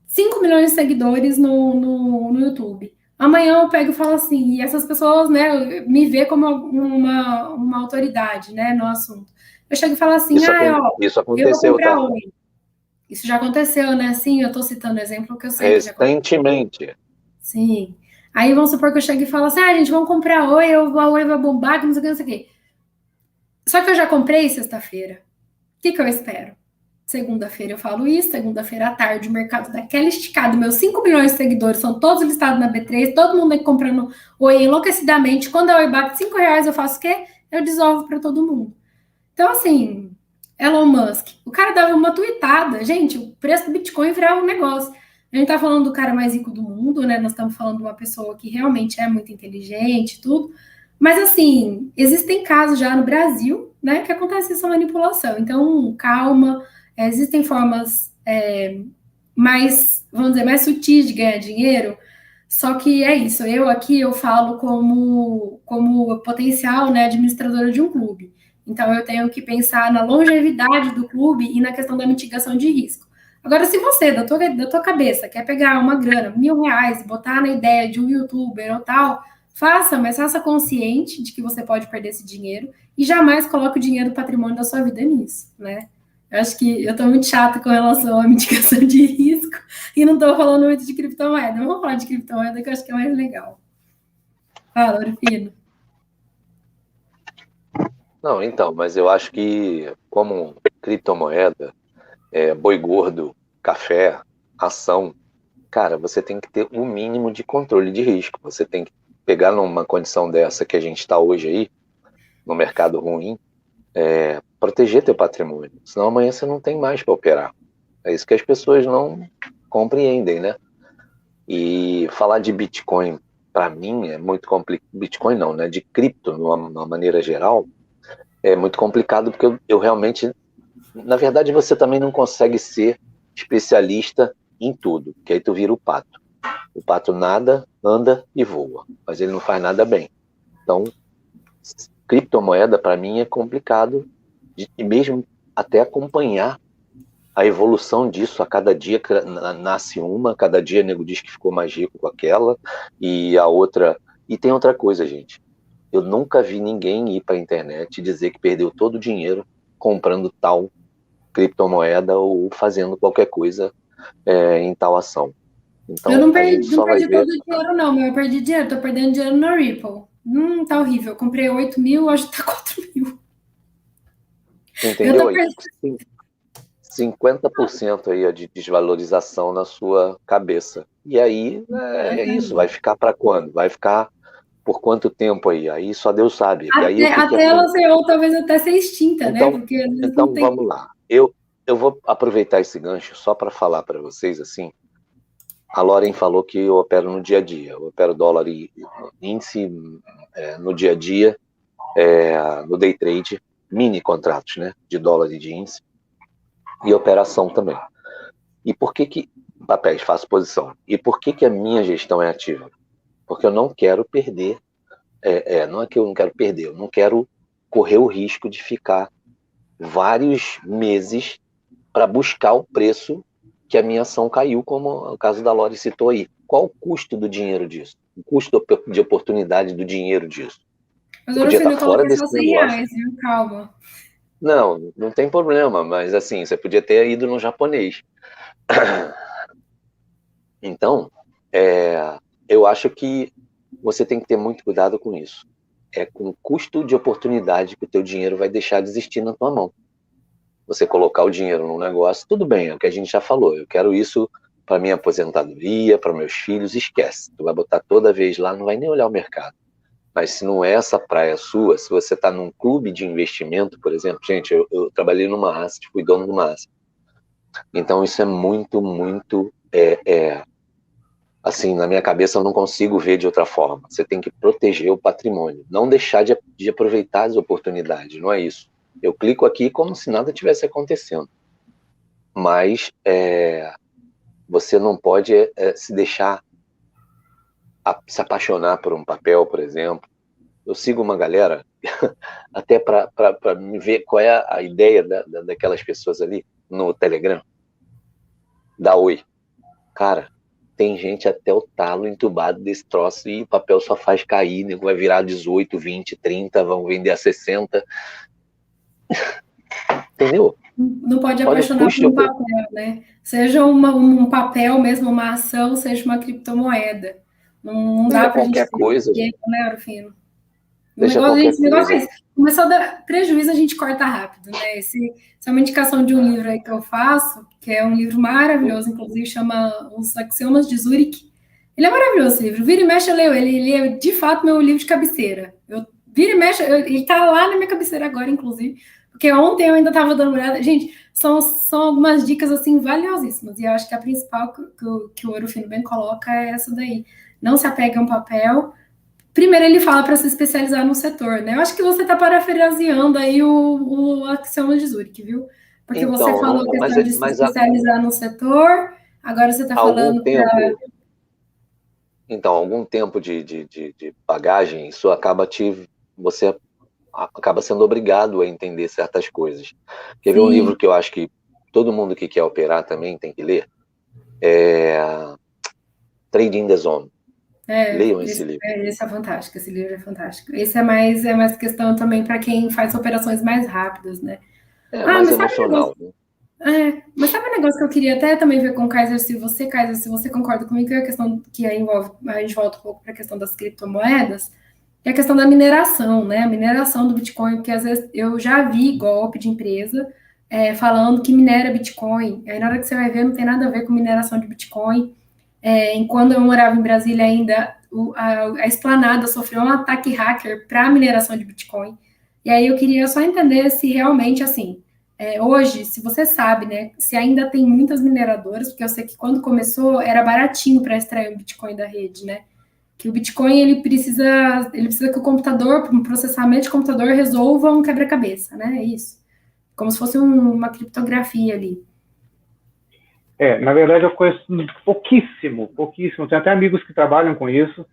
5 milhões de seguidores no YouTube. Amanhã eu pego e falo assim, e essas pessoas, né, me vê como uma autoridade, né, no assunto. Eu chego e falo assim, isso aconteceu, tá? Isso já aconteceu, né? Sim, eu tô citando exemplo que eu sei. Recentemente. Sim. Aí vamos supor que eu chego e falo assim, gente, vamos comprar a Oi vai bombar, que não sei o que, não sei o que. Só que eu já comprei sexta-feira. O que eu espero? Segunda-feira eu falo isso, segunda-feira à tarde o mercado daquela esticada, meus 5 milhões de seguidores são todos listados na B3, todo mundo aí comprando Oi enlouquecidamente. Quando a Oi bate R$5, eu faço o quê? Eu desolvo para todo mundo. Então, assim, Elon Musk, o cara dava uma tuitada. Gente, o preço do Bitcoin virava um negócio. A gente tá falando do cara mais rico do mundo, né? Nós estamos falando de uma pessoa que realmente é muito inteligente e tudo. Mas, assim, existem casos já no Brasil, né, que acontece essa manipulação. Então, calma. Existem formas mais, vamos dizer, mais sutis de ganhar dinheiro. Só que é isso. Eu falo como potencial, né, administradora de um clube. Então, eu tenho que pensar na longevidade do clube e na questão da mitigação de risco. Agora, se você, da tua cabeça, quer pegar uma grana, R$1.000, botar na ideia de um youtuber ou tal, faça, mas faça consciente de que você pode perder esse dinheiro e jamais coloque o dinheiro do patrimônio da sua vida nisso, né? Eu acho que eu tô muito chata com relação à mitigação de risco e não tô falando muito de criptomoeda. Vamos falar de criptomoeda que eu acho que é mais legal. Fala, Orfino. Não, então, mas eu acho que como criptomoeda, boi gordo, café, ação, cara, você tem que ter um mínimo de controle de risco. Você tem que pegar numa condição dessa que a gente está hoje aí, no mercado ruim, proteger teu patrimônio. Senão amanhã você não tem mais para operar. É isso que as pessoas não compreendem, né? E falar de Bitcoin, para mim, é muito complicado. Bitcoin não, né? De cripto, de uma maneira geral, é muito complicado porque eu realmente... Na verdade, você também não consegue ser especialista em tudo, que aí tu vira o pato. O pato nada, anda e voa, mas ele não faz nada bem. Então, criptomoeda, para mim, é complicado, e mesmo até acompanhar a evolução disso. A cada dia nasce uma, cada dia o nego diz que ficou mais rico com aquela, e a outra... E tem outra coisa, gente. Eu nunca vi ninguém ir para a internet dizer que perdeu todo o dinheiro comprando tal criptomoeda ou fazendo qualquer coisa em tal ação. Então, eu não a gente perdi, só vai ver... todo o dinheiro, não, mas eu perdi dinheiro. Tô perdendo dinheiro no Ripple. Tá horrível. Eu comprei 8 mil, hoje tá 4 mil. Entendeu aí? 50% aí de desvalorização na sua cabeça. E aí é isso, vai ficar para quando? Vai ficar por quanto tempo aí? Aí só Deus sabe. E aí, até ela ser, ou talvez até ser extinta, então, né? Porque às vezes então não tem... vamos lá. Eu vou aproveitar esse gancho só para falar para vocês assim. A Lauren falou que eu opero no dia a dia. Eu opero dólar e índice no dia a dia, no day trade, mini contratos, né? De dólar e de índice. E operação também. E por que papéis, faço posição? E por que a minha gestão é ativa? Porque eu não quero perder, não é que eu não quero perder, eu não quero correr o risco de ficar vários meses para buscar o preço que a minha ação caiu, como o caso da Lore citou aí. Qual o custo do dinheiro disso? O custo de oportunidade do dinheiro disso? Mas Eu eu podia estar fora coloquei desse só 100 negócio. reais, viu? Calma. Não tem problema, mas assim, você podia ter ido no japonês. Então, eu acho que você tem que ter muito cuidado com isso. É com o custo de oportunidade que o teu dinheiro vai deixar de existir na tua mão. Você colocar o dinheiro num negócio, tudo bem, é o que a gente já falou. Eu quero isso para minha aposentadoria, para meus filhos, esquece. Tu vai botar toda vez lá, não vai nem olhar o mercado. Mas se não é essa praia sua, se você está num clube de investimento, por exemplo, gente, eu trabalhei numa asset, fui dono de uma asset. Então isso é muito, muito... assim, na minha cabeça eu não consigo ver de outra forma. Você tem que proteger o patrimônio, não deixar de aproveitar as oportunidades, não é isso. Eu clico aqui como se nada tivesse acontecendo. Mas você não pode se deixar se apaixonar por um papel, por exemplo. Eu sigo uma galera, até para me ver qual é a ideia daquelas pessoas ali no Telegram, da Oi. Cara, tem gente até o talo entubado desse troço e o papel só faz cair, nego vai virar 18, 20, 30, vão vender a 60. Entendeu? Não pode apaixonar por um papel, né? Seja um papel mesmo, uma ação, seja uma criptomoeda. Não dá para qualquer coisa, gente, né, Orfino? Deixa qualquer coisa. É esse. Começou a dar prejuízo, a gente corta rápido, né? Essa é uma indicação de um livro aí que eu faço, que é um livro maravilhoso, inclusive chama Os Axiomas de Zurich. Ele é maravilhoso, esse livro. Vira e mexe, eu leio ele. Ele é, de fato, meu livro de cabeceira. Vira e mexe, ele tá lá na minha cabeceira agora, inclusive, porque ontem eu ainda estava dando uma olhada. Gente, são algumas dicas, assim, valiosíssimas. E eu acho que a principal que o Orfino bem coloca é essa daí. Não se apegue a um papel. Primeiro ele fala para se especializar no setor, né? Eu acho que você está parafraseando aí o Axioma de Zurich, viu? Porque então, você falou a questão de se especializar no setor, agora você está falando para... Então, algum tempo de bagagem, isso você acaba sendo obrigado a entender certas coisas. Quer ver um livro que eu acho que todo mundo que quer operar também tem que ler? Trading the Zone. Leiam esse livro. Esse é fantástico, esse livro é fantástico. Esse é mais questão também para quem faz operações mais rápidas, né? Mais emocional, né? Mas sabe um negócio que eu queria até também ver com o Kaiser, se você concorda comigo, que é a questão que aí envolve, a gente volta um pouco para a questão das criptomoedas, que é a questão da mineração, né? A mineração do Bitcoin, porque às vezes eu já vi golpe de empresa falando que minera Bitcoin, aí na hora que você vai ver não tem nada a ver com mineração de Bitcoin. Quando eu morava em Brasília ainda, a Esplanada sofreu um ataque hacker para mineração de Bitcoin. E aí eu queria só entender se realmente, assim, hoje, se você sabe, né, se ainda tem muitas mineradoras, porque eu sei que quando começou era baratinho para extrair o Bitcoin da rede, né? Que o Bitcoin ele precisa que o computador, um processamento de computador resolva um quebra-cabeça, né? É isso. Como se fosse uma criptografia ali. Na verdade, eu conheço pouquíssimo. Tenho até amigos que trabalham com isso,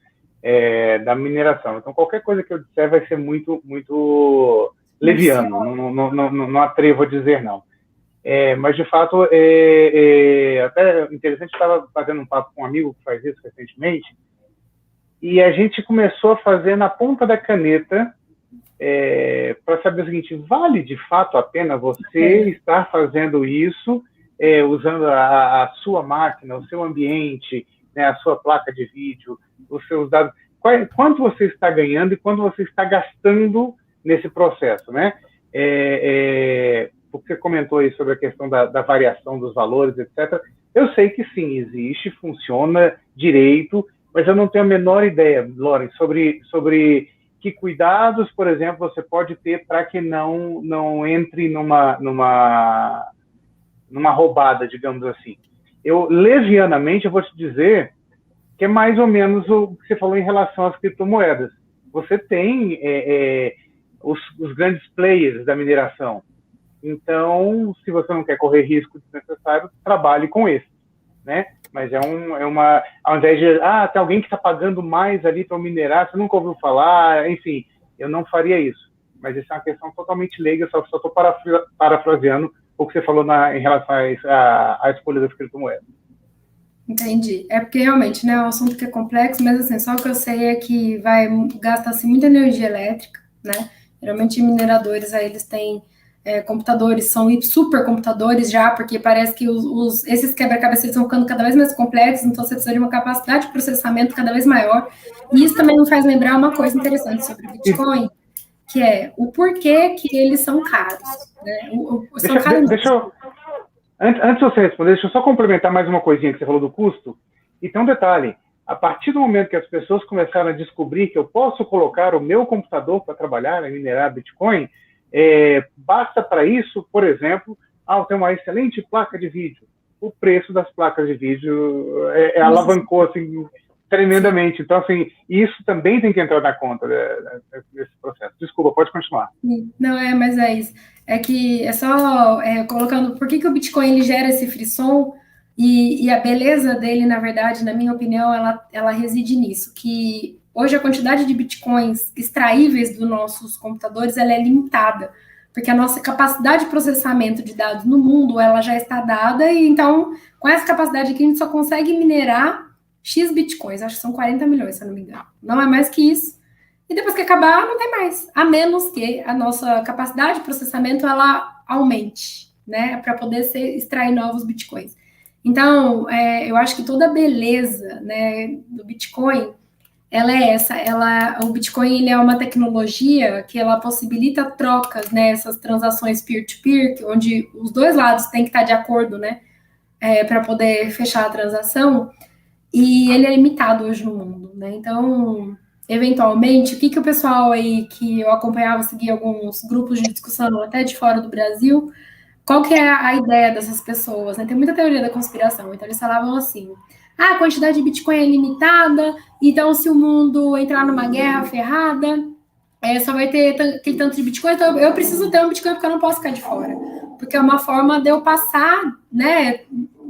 da mineração. Então, qualquer coisa que eu disser vai ser muito, muito leviano. Não atrevo a dizer não. Mas, de fato, até interessante, eu estava fazendo um papo com um amigo que faz isso recentemente, e a gente começou a fazer na ponta da caneta para saber o seguinte: vale de fato a pena você estar fazendo isso usando a sua máquina, o seu ambiente, né, a sua placa de vídeo, os seus dados, quanto você está ganhando e quanto você está gastando nesse processo, né? Porque você comentou aí sobre a questão da variação dos valores, etc. Eu sei que sim, existe, funciona direito, mas eu não tenho a menor ideia, Lauren, sobre que cuidados, por exemplo, você pode ter para que não entre numa roubada, digamos assim. Eu, levianamente, eu vou te dizer que é mais ou menos o que você falou em relação às criptomoedas. Você tem os grandes players da mineração. Então, se você não quer correr risco desnecessário, trabalhe com esse, né? Mas ao invés de, tem alguém que está pagando mais ali para minerar, você nunca ouviu falar, enfim, eu não faria isso. Mas isso é uma questão totalmente leiga, só estou parafraseando o que você falou em relação à escolha das criptomoedas. Entendi. Porque realmente, né, é um assunto que é complexo, mas assim, só o que eu sei é que gasta-se muita energia elétrica, né? Geralmente mineradores aí eles têm computadores, são supercomputadores já, porque parece que esses quebra-cabeças estão ficando cada vez mais complexos, então você precisa de uma capacidade de processamento cada vez maior. E isso também me faz lembrar uma coisa interessante sobre o Bitcoin, que é o porquê que eles são caros, né? Antes de você responder, deixa eu só complementar mais uma coisinha que você falou do custo. E tem um detalhe: a partir do momento que as pessoas começaram a descobrir que eu posso colocar o meu computador para trabalhar e minerar Bitcoin, basta para isso, por exemplo, eu tenho uma excelente placa de vídeo. O preço das placas de vídeo alavancou assim, tremendamente. Então, assim, isso também tem que entrar na conta desse processo. Desculpa, pode continuar. Não, mas é isso. É que é só colocando por que o Bitcoin ele gera esse frisson e a beleza dele, na verdade, na minha opinião, ela reside nisso, que hoje a quantidade de Bitcoins extraíveis dos nossos computadores ela é limitada, porque a nossa capacidade de processamento de dados no mundo ela já está dada, e então, com essa capacidade aqui, a gente só consegue minerar X Bitcoins, acho que são 40 milhões, se eu não me engano. Não é mais que isso. E depois que acabar, não tem mais. A menos que a nossa capacidade de processamento, ela aumente, né? Para poder extrair novos Bitcoins. Então, eu acho que toda a beleza, né, do Bitcoin, ela é essa. O Bitcoin ele é uma tecnologia que ela possibilita trocas, né? Essas transações peer-to-peer, onde os dois lados têm que estar de acordo, né? Para poder fechar a transação. E ele é limitado hoje no mundo, né? Então, eventualmente, o que o pessoal aí que eu acompanhava, seguia alguns grupos de discussão até de fora do Brasil, qual que é a ideia dessas pessoas, né? Tem muita teoria da conspiração, então eles falavam assim, a quantidade de Bitcoin é limitada, então se o mundo entrar numa guerra ferrada, só vai ter aquele tanto de Bitcoin, então eu preciso ter um Bitcoin porque eu não posso ficar de fora, porque é uma forma de eu passar, né,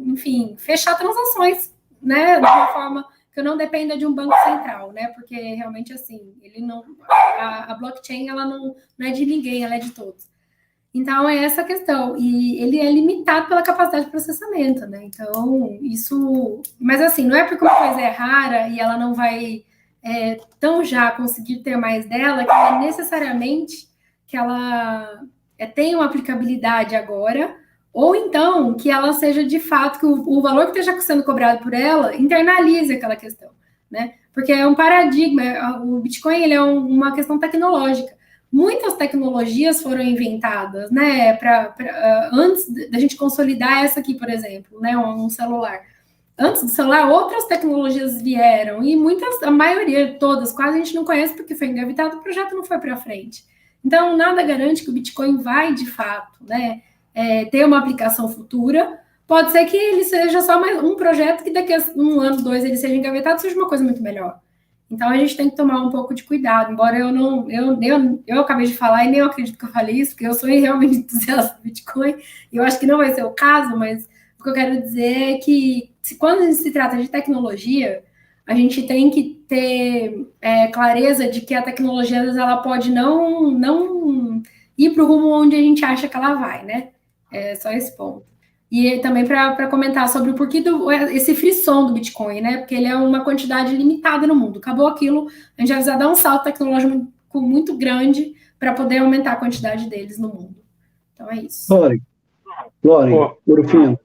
enfim, fechar transações, né, de uma forma que eu não dependa de um banco central, né, porque realmente, assim, ele não, a blockchain, ela não é de ninguém, ela é de todos. Então, é essa a questão. E ele é limitado pela capacidade de processamento, né? Então, isso... Mas, assim, não é porque uma coisa é rara e ela não vai tão já conseguir ter mais dela, que ela necessariamente que ela tenha uma aplicabilidade agora, ou então que ela seja, de fato, que o valor que esteja sendo cobrado por ela internalize aquela questão, né? Porque é um paradigma. O Bitcoin, ele é uma questão tecnológica. Muitas tecnologias foram inventadas, né, antes da gente consolidar essa aqui, por exemplo, né, um celular. Antes do celular, outras tecnologias vieram, e a maioria, todas, quase a gente não conhece porque foi engavetado, o projeto não foi para frente. Então, nada garante que o Bitcoin vai, de fato, né, ter uma aplicação futura. Pode ser que ele seja só mais um projeto que daqui a 1 ano, 2, ele seja engavetado, seja uma coisa muito melhor. Então, a gente tem que tomar um pouco de cuidado, embora eu acabei de falar e nem eu acredito que eu falei isso, porque eu sou realmente entusiasta do Bitcoin, e eu acho que não vai ser o caso, mas o que eu quero dizer é que, quando se trata de tecnologia, a gente tem que ter clareza de que a tecnologia, às vezes, ela pode não ir para o rumo onde a gente acha que ela vai, né? É só esse ponto. E também para comentar sobre o porquê esse frisson do Bitcoin, né? Porque ele é uma quantidade limitada no mundo. Acabou aquilo, a gente vai precisar dar um salto tecnológico muito grande para poder aumentar a quantidade deles no mundo. Então é isso. Loren, Urufino,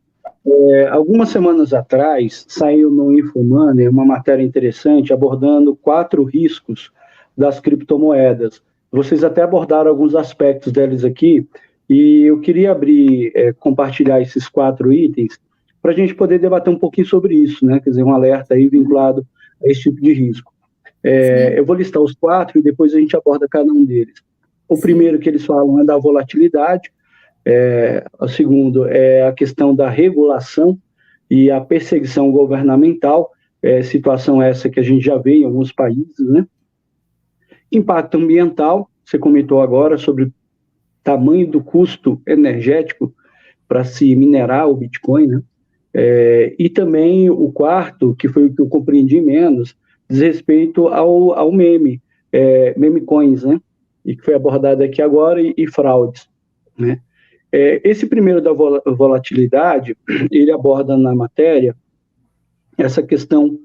algumas semanas atrás saiu no InfoMoney uma matéria interessante abordando 4 riscos das criptomoedas. Vocês até abordaram alguns aspectos deles aqui, e eu queria compartilhar esses 4 itens para a gente poder debater um pouquinho sobre isso, né? Quer dizer, um alerta aí vinculado a esse tipo de risco. Eu vou listar os 4 e depois a gente aborda cada um deles. O primeiro que eles falam é da volatilidade, o segundo é a questão da regulação e a perseguição governamental, situação essa que a gente já vê em alguns países, né? Impacto ambiental, você comentou agora sobre tamanho do custo energético para se minerar o Bitcoin, né? E também o quarto, que foi o que eu compreendi menos, diz respeito ao meme coins, né? E que foi abordado aqui agora, e fraudes, né? Esse primeiro da volatilidade, ele aborda na matéria essa questão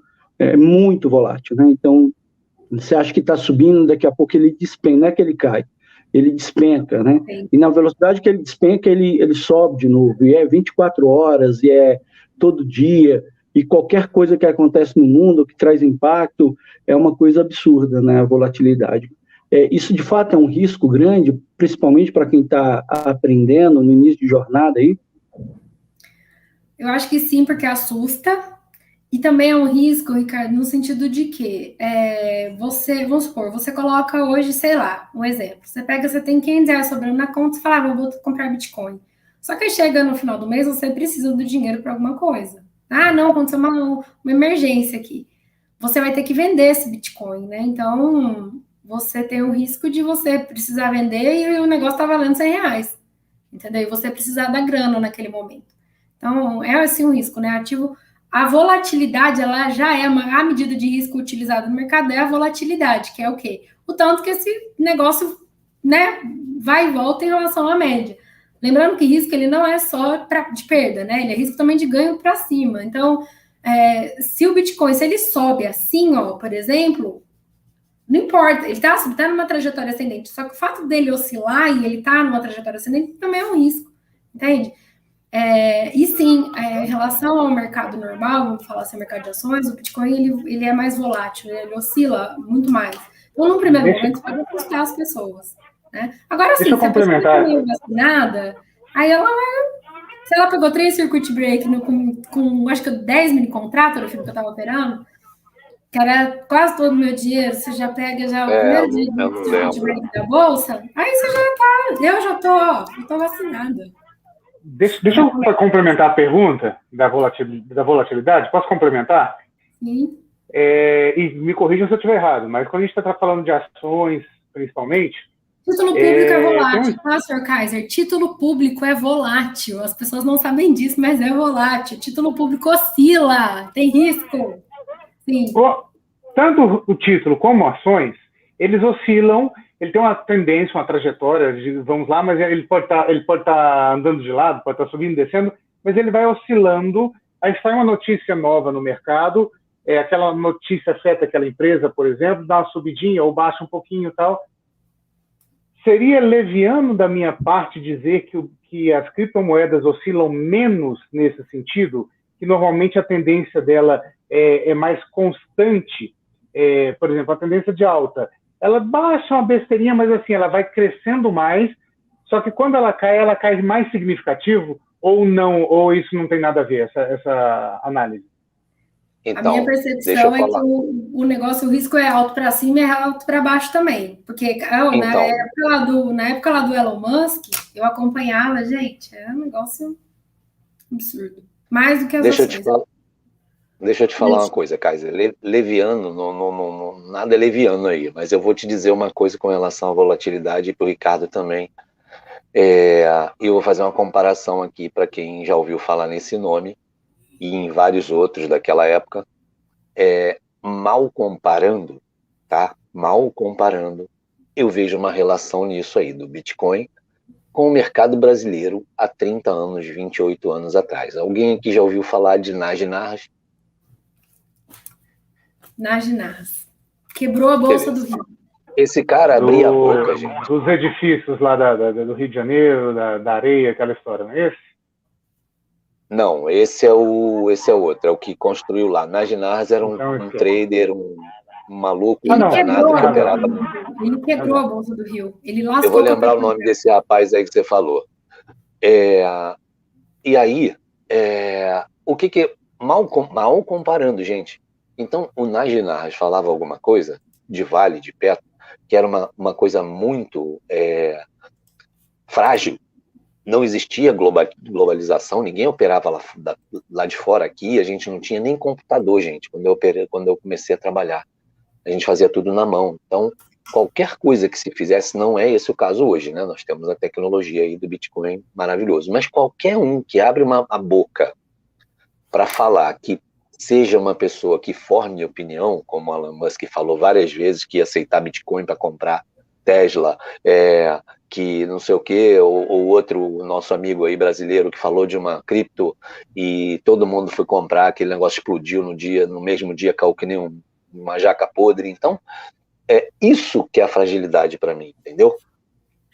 muito volátil, né? Então, você acha que está subindo, daqui a pouco ele despenca, não é que ele cai, ele despenca, né? Sim. E na velocidade que ele despenca, ele sobe de novo, e é 24 horas, e é todo dia, e qualquer coisa que acontece no mundo, que traz impacto, é uma coisa absurda, né, a volatilidade. Isso, de fato, é um risco grande, principalmente para quem está aprendendo no início de jornada aí? Eu acho que sim, porque assusta. E também é um risco, Ricardo, no sentido de que vamos supor, você coloca hoje, sei lá, um exemplo, você tem R$500 sobrando na conta e fala, vou comprar Bitcoin. Só que aí chega no final do mês, você precisa do dinheiro para alguma coisa. Não, aconteceu uma emergência aqui. Você vai ter que vender esse Bitcoin, né? Então, você tem o risco de você precisar vender e o negócio está valendo R$100, entendeu? E você precisar da grana naquele momento. Então, é assim um risco, né? A volatilidade, ela já é a medida de risco utilizada no mercado, é a volatilidade, que é o quê? O tanto que esse negócio, né, vai e volta em relação à média. Lembrando que risco, ele não é só de perda, né? Ele é risco também de ganho para cima. Então, se o Bitcoin, se ele sobe assim, ó, por exemplo, não importa, ele está numa trajetória ascendente, só que o fato dele oscilar e ele tá numa trajetória ascendente também é um risco, entende? E sim, em relação ao mercado normal, vamos falar assim, mercado de ações, o Bitcoin ele é mais volátil, ele oscila muito mais. Então, num primeiro momento, pode assustar as pessoas, né? Agora sim, se a pessoa está meio vacinada, aí ela se ela pegou 3 circuit break com acho que 10 mini contratos no filme que eu estava operando, que era quase todo o meu dia, você já pega o primeiro dia do circuit break da bolsa, aí você já tá, eu já tô vacinada. Deixa eu complementar a pergunta da volatilidade. Posso complementar? Sim. E me corrijam se eu estiver errado, mas quando a gente está falando de ações, principalmente... Título público é volátil, tá, Sr. Kaiser? Título público é volátil. As pessoas não sabem disso, mas é volátil. Título público oscila, tem risco. Sim. Tanto o título como ações, eles oscilam, ele tem uma tendência, uma trajetória, vamos lá, mas ele pode estar andando de lado, pode estar subindo, descendo, mas ele vai oscilando. Aí sai uma notícia nova no mercado, aquela notícia afeta aquela empresa, por exemplo, dá uma subidinha ou baixa um pouquinho e tal. Seria leviano da minha parte dizer que as criptomoedas oscilam menos nesse sentido, que normalmente a tendência dela é mais constante. Por exemplo, a tendência de alta, ela baixa uma besteirinha, mas assim, ela vai crescendo mais, só que quando ela cai mais significativo, ou não, ou isso não tem nada a ver, essa análise? Então, a minha percepção é que o negócio, o risco é alto para cima e é alto para baixo também. Porque na época lá do Elon Musk, eu acompanhava, gente, é um negócio absurdo. Mais do que as ações. Deixa eu te falar uma coisa, Kaiser. Leviano, nada é leviano aí, mas eu vou te dizer uma coisa com relação à volatilidade e para o Ricardo também. Eu vou fazer uma comparação aqui para quem já ouviu falar nesse nome e em vários outros daquela época. Mal comparando, tá? Mal comparando, eu vejo uma relação nisso aí do Bitcoin com o mercado brasileiro há 30 anos, 28 anos atrás. Alguém aqui já ouviu falar de Nagy-Narras? Nagy-Narras. Quebrou a Bolsa do Rio. Esse cara abria a boca, gente. Dos edifícios lá do Rio de Janeiro, da areia, aquela história, não é esse? Não, esse é outro, é o que construiu lá. Nagy-Narras era um trader, um maluco. Ele quebrou a Bolsa do Rio. Ele lascou. Eu vou lembrar o nome desse rapaz aí que você falou. E aí, o que mal comparando, gente. Então, o Nagy-Narras falava alguma coisa de Vale, de Petro, que era uma coisa muito frágil. Não existia globalização, ninguém operava lá de fora aqui, a gente não tinha nem computador, gente, quando eu comecei a trabalhar. A gente fazia tudo na mão. Então, qualquer coisa que se fizesse, não é esse o caso hoje, né? Nós temos a tecnologia aí do Bitcoin maravilhoso. Mas qualquer um que abre a boca para falar que seja uma pessoa que forme opinião, como Elon Musk falou várias vezes que ia aceitar Bitcoin para comprar Tesla, que não sei o quê, ou outro nosso amigo aí brasileiro que falou de uma cripto e todo mundo foi comprar, aquele negócio explodiu no mesmo dia caiu que nem uma jaca podre. Então, isso que é a fragilidade para mim, entendeu?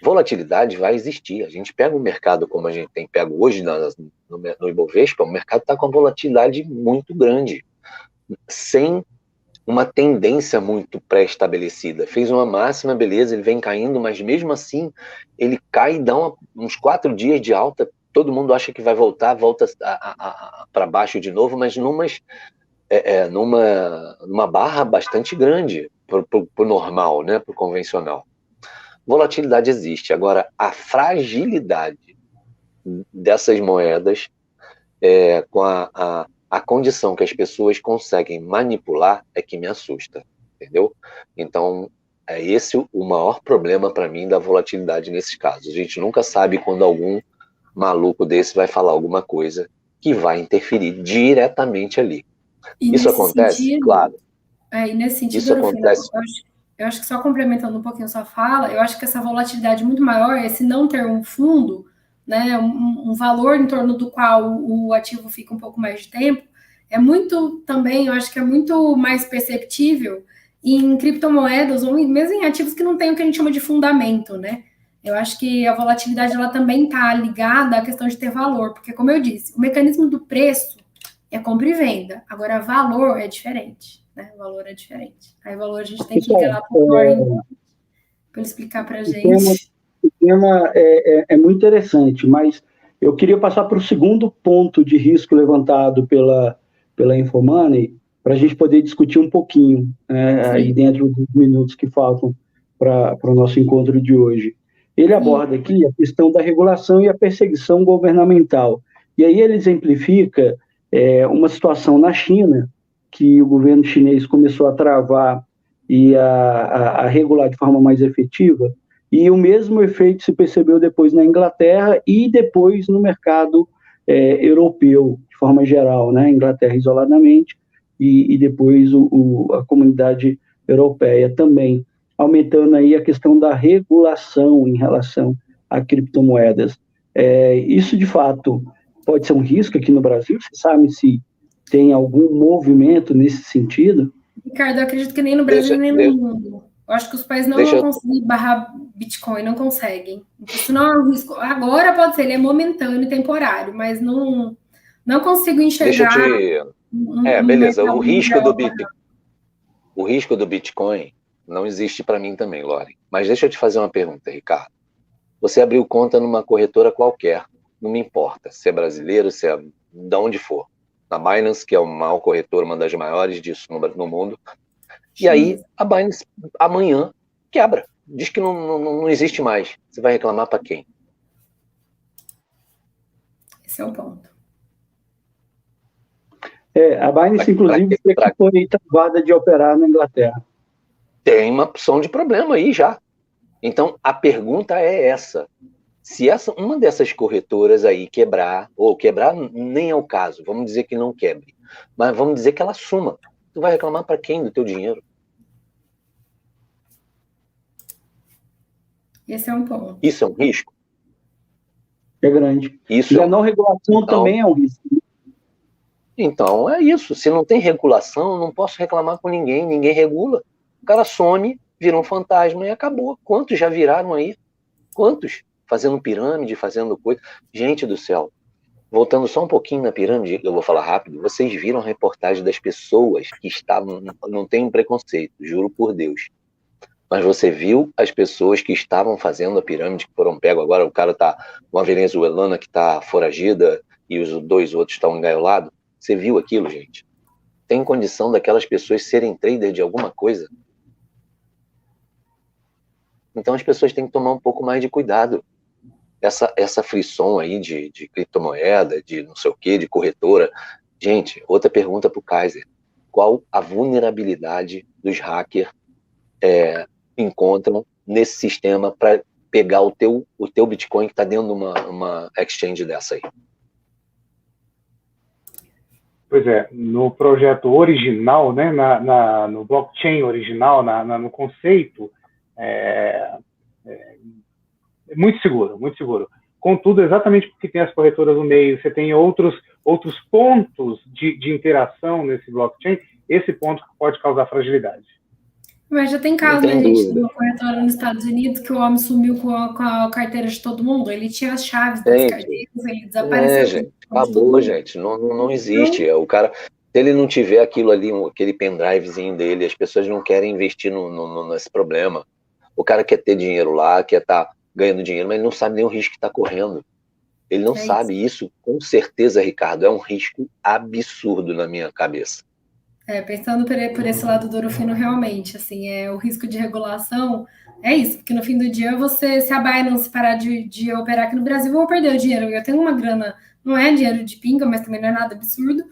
Volatilidade vai existir. A gente pega o mercado como a gente tem pego hoje no Ibovespa, o mercado está com uma volatilidade muito grande, sem uma tendência muito pré-estabelecida. Fez uma máxima, beleza, ele vem caindo, mas mesmo assim ele cai e dá uns 4 dias de alta, todo mundo acha que vai volta para baixo de novo, mas numa barra bastante grande pro normal, né, pro convencional. Volatilidade existe. Agora, a fragilidade dessas moedas, com a condição que as pessoas conseguem manipular, é que me assusta, entendeu? Então, é esse o maior problema para mim da volatilidade nesses casos. A gente nunca sabe quando algum maluco desse vai falar alguma coisa que vai interferir diretamente ali. Isso acontece? Claro. E nesse sentido, isso acontece. Eu acho que só complementando um pouquinho a sua fala, eu acho que essa volatilidade muito maior, esse não ter um fundo, né, um valor em torno do qual o ativo fica um pouco mais de tempo, é muito também, eu acho que é muito mais perceptível em criptomoedas ou mesmo em ativos que não tem o que a gente chama de fundamento, né? Eu acho que a volatilidade ela também está ligada à questão de ter valor, porque como eu disse, o mecanismo do preço é compra e venda, agora valor é diferente. Né? O valor é diferente. Aí o valor a gente tem que ir lá para o Warren para ele explicar para a gente. O tema é muito interessante, mas eu queria passar para o segundo ponto de risco levantado pela Infomoney, para a gente poder discutir um pouquinho aí dentro dos minutos que faltam para o nosso encontro de hoje. Ele aborda aqui a questão da regulação e a perseguição governamental. E aí ele exemplifica uma situação na China, que o governo chinês começou a travar e a regular de forma mais efetiva, e o mesmo efeito se percebeu depois na Inglaterra e depois no mercado europeu, de forma geral, né? Inglaterra isoladamente e depois a comunidade europeia também. aumentando aí a questão da regulação em relação a criptomoedas. Isso, de fato, pode ser um risco aqui no Brasil? Você sabe se tem algum movimento nesse sentido? Ricardo, eu acredito que nem no Brasil, nem no mundo. Eu acho que os países não vão conseguir barrar Bitcoin, não conseguem. Isso não é um risco. Agora pode ser, ele é momentâneo e temporário, mas não consigo enxergar. Beleza. O risco do Bitcoin não existe para mim também, Lore. Mas deixa eu te fazer uma pergunta, Ricardo. Você abriu conta numa corretora qualquer, não me importa se é brasileiro, se é de onde for. Na Binance, que é uma corretora, uma das maiores disso no mundo. E aí, a Binance amanhã quebra. Diz que não existe mais. Você vai reclamar para quem? Esse é o ponto. A Binance, inclusive, foi travada de operar na Inglaterra. Tem uma opção de problema aí já. Então, a pergunta é essa. Se uma dessas corretoras aí quebrar, ou quebrar nem é o caso, vamos dizer que não quebre, mas vamos dizer que ela suma. Tu vai reclamar para quem do teu dinheiro? Esse é um ponto. Isso é um risco? É grande. E a não regulação também é um risco. Então, é isso. Se não tem regulação, eu não posso reclamar com ninguém. Ninguém regula. O cara some, vira um fantasma e acabou. Quantos já viraram aí? Quantos? Fazendo pirâmide, fazendo coisa. Gente do céu. Voltando só um pouquinho na pirâmide, eu vou falar rápido. Vocês viram a reportagem das pessoas que estavam... Não tem preconceito, juro por Deus. Mas você viu as pessoas que estavam fazendo a pirâmide, que foram pegos agora? O cara tá... Uma venezuelana que tá foragida e os 2 outros estão engaiolados. Você viu aquilo, gente? Tem condição daquelas pessoas serem traders de alguma coisa? Então as pessoas têm que tomar um pouco mais de cuidado. Essa frisson aí de criptomoeda, de não sei o que, de corretora. Gente, outra pergunta para o Kaiser. Qual a vulnerabilidade dos hackers encontram nesse sistema para pegar o teu Bitcoin que está dentro de uma exchange dessa aí? Pois é, no projeto original, né, no blockchain original, no conceito, é muito seguro, muito seguro. Contudo, exatamente porque tem as corretoras no meio, você tem outros pontos de interação nesse blockchain, esse ponto pode causar fragilidade. Mas já tem caso, né, gente, de uma corretora nos Estados Unidos que o homem sumiu com a carteira de todo mundo. Ele tinha as chaves das carteiras, ele desapareceu. Gente, acabou, gente. Não existe. O cara, se ele não tiver aquilo ali, aquele pendrivezinho dele, as pessoas não querem investir nesse problema. O cara quer ter dinheiro lá, quer estar ganhando dinheiro, mas ele não sabe nem o risco que está correndo. Ele não sabe isso. Com certeza, Ricardo, é um risco absurdo na minha cabeça. Pensando por esse lado do Orofino, realmente, assim, o risco de regulação é isso, porque no fim do dia, se a Binance parar de operar aqui no Brasil, eu vou perder o dinheiro. Eu tenho uma grana, não é dinheiro de pinga, mas também não é nada absurdo,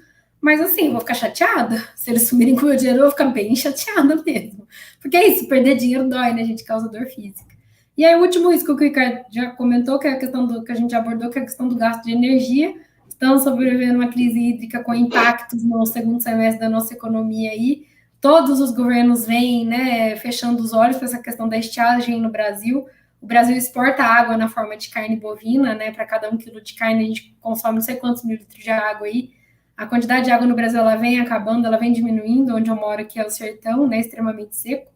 mas assim, eu vou ficar chateada. Se eles sumirem com o meu dinheiro, eu vou ficar bem chateada mesmo. Porque é isso, perder dinheiro dói, né, gente? Causa dor física. E aí, o último risco que o Ricardo já comentou, que é a questão que a gente abordou, que é a questão do gasto de energia. Estamos sobrevivendo uma crise hídrica com impactos no segundo semestre da nossa economia aí. Todos os governos vêm, né, fechando os olhos para essa questão da estiagem no Brasil. O Brasil exporta água na forma de carne bovina, né? Para cada 1 quilo de carne a gente consome não sei quantos mil litros de água aí. A quantidade de água no Brasil ela vem acabando, ela vem diminuindo. Onde eu moro aqui é o sertão, né, extremamente seco.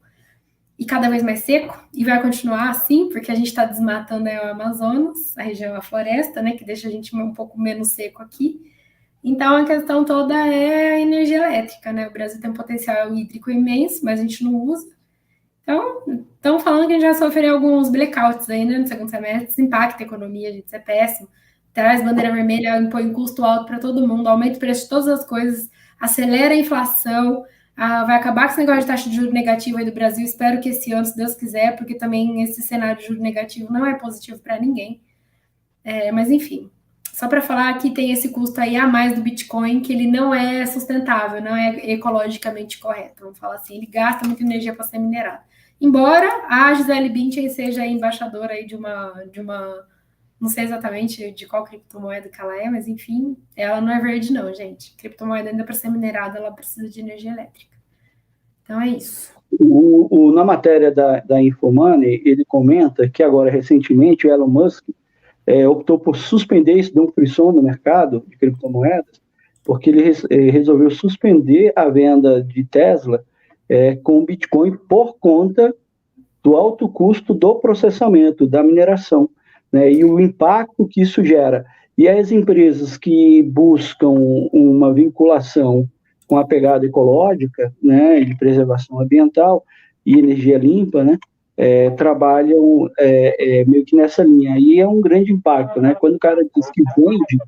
E cada vez mais seco, e vai continuar assim, porque a gente está desmatando o Amazonas, a região, a floresta, né, que deixa a gente um pouco menos seco aqui. Então, a questão toda é a energia elétrica, né? O Brasil tem um potencial hídrico imenso, mas a gente não usa. Então, estão falando que a gente vai sofrer alguns blackouts aí, né, no segundo semestre, isso impacta a economia, gente, isso é péssimo. Traz bandeira vermelha, impõe um custo alto para todo mundo, aumenta o preço de todas as coisas, acelera a inflação, vai acabar com esse negócio de taxa de juros negativa aí do Brasil. Espero que esse ano, se Deus quiser, porque também esse cenário de juros negativo não é positivo para ninguém. Mas, enfim, só para falar que tem esse custo aí a mais do Bitcoin, que ele não é sustentável, não é ecologicamente correto. Vamos falar assim, ele gasta muita energia para ser minerado. Embora a Gisele Bündchen seja a embaixadora aí de uma não sei exatamente de qual criptomoeda que ela é, mas enfim, ela não é verde não, gente. Criptomoeda ainda para ser minerada, ela precisa de energia elétrica. Então é isso. Na matéria da Infomoney, ele comenta que agora, recentemente, o Elon Musk optou por suspender, isso deu um frisson no mercado de criptomoedas, porque ele resolveu suspender a venda de Tesla com Bitcoin por conta do alto custo do processamento, da mineração, né, e o impacto que isso gera. E as empresas que buscam uma vinculação com a pegada ecológica, né, de preservação ambiental e energia limpa, né, trabalham meio que nessa linha. Aí é um grande impacto, né? Quando o cara diz que vende,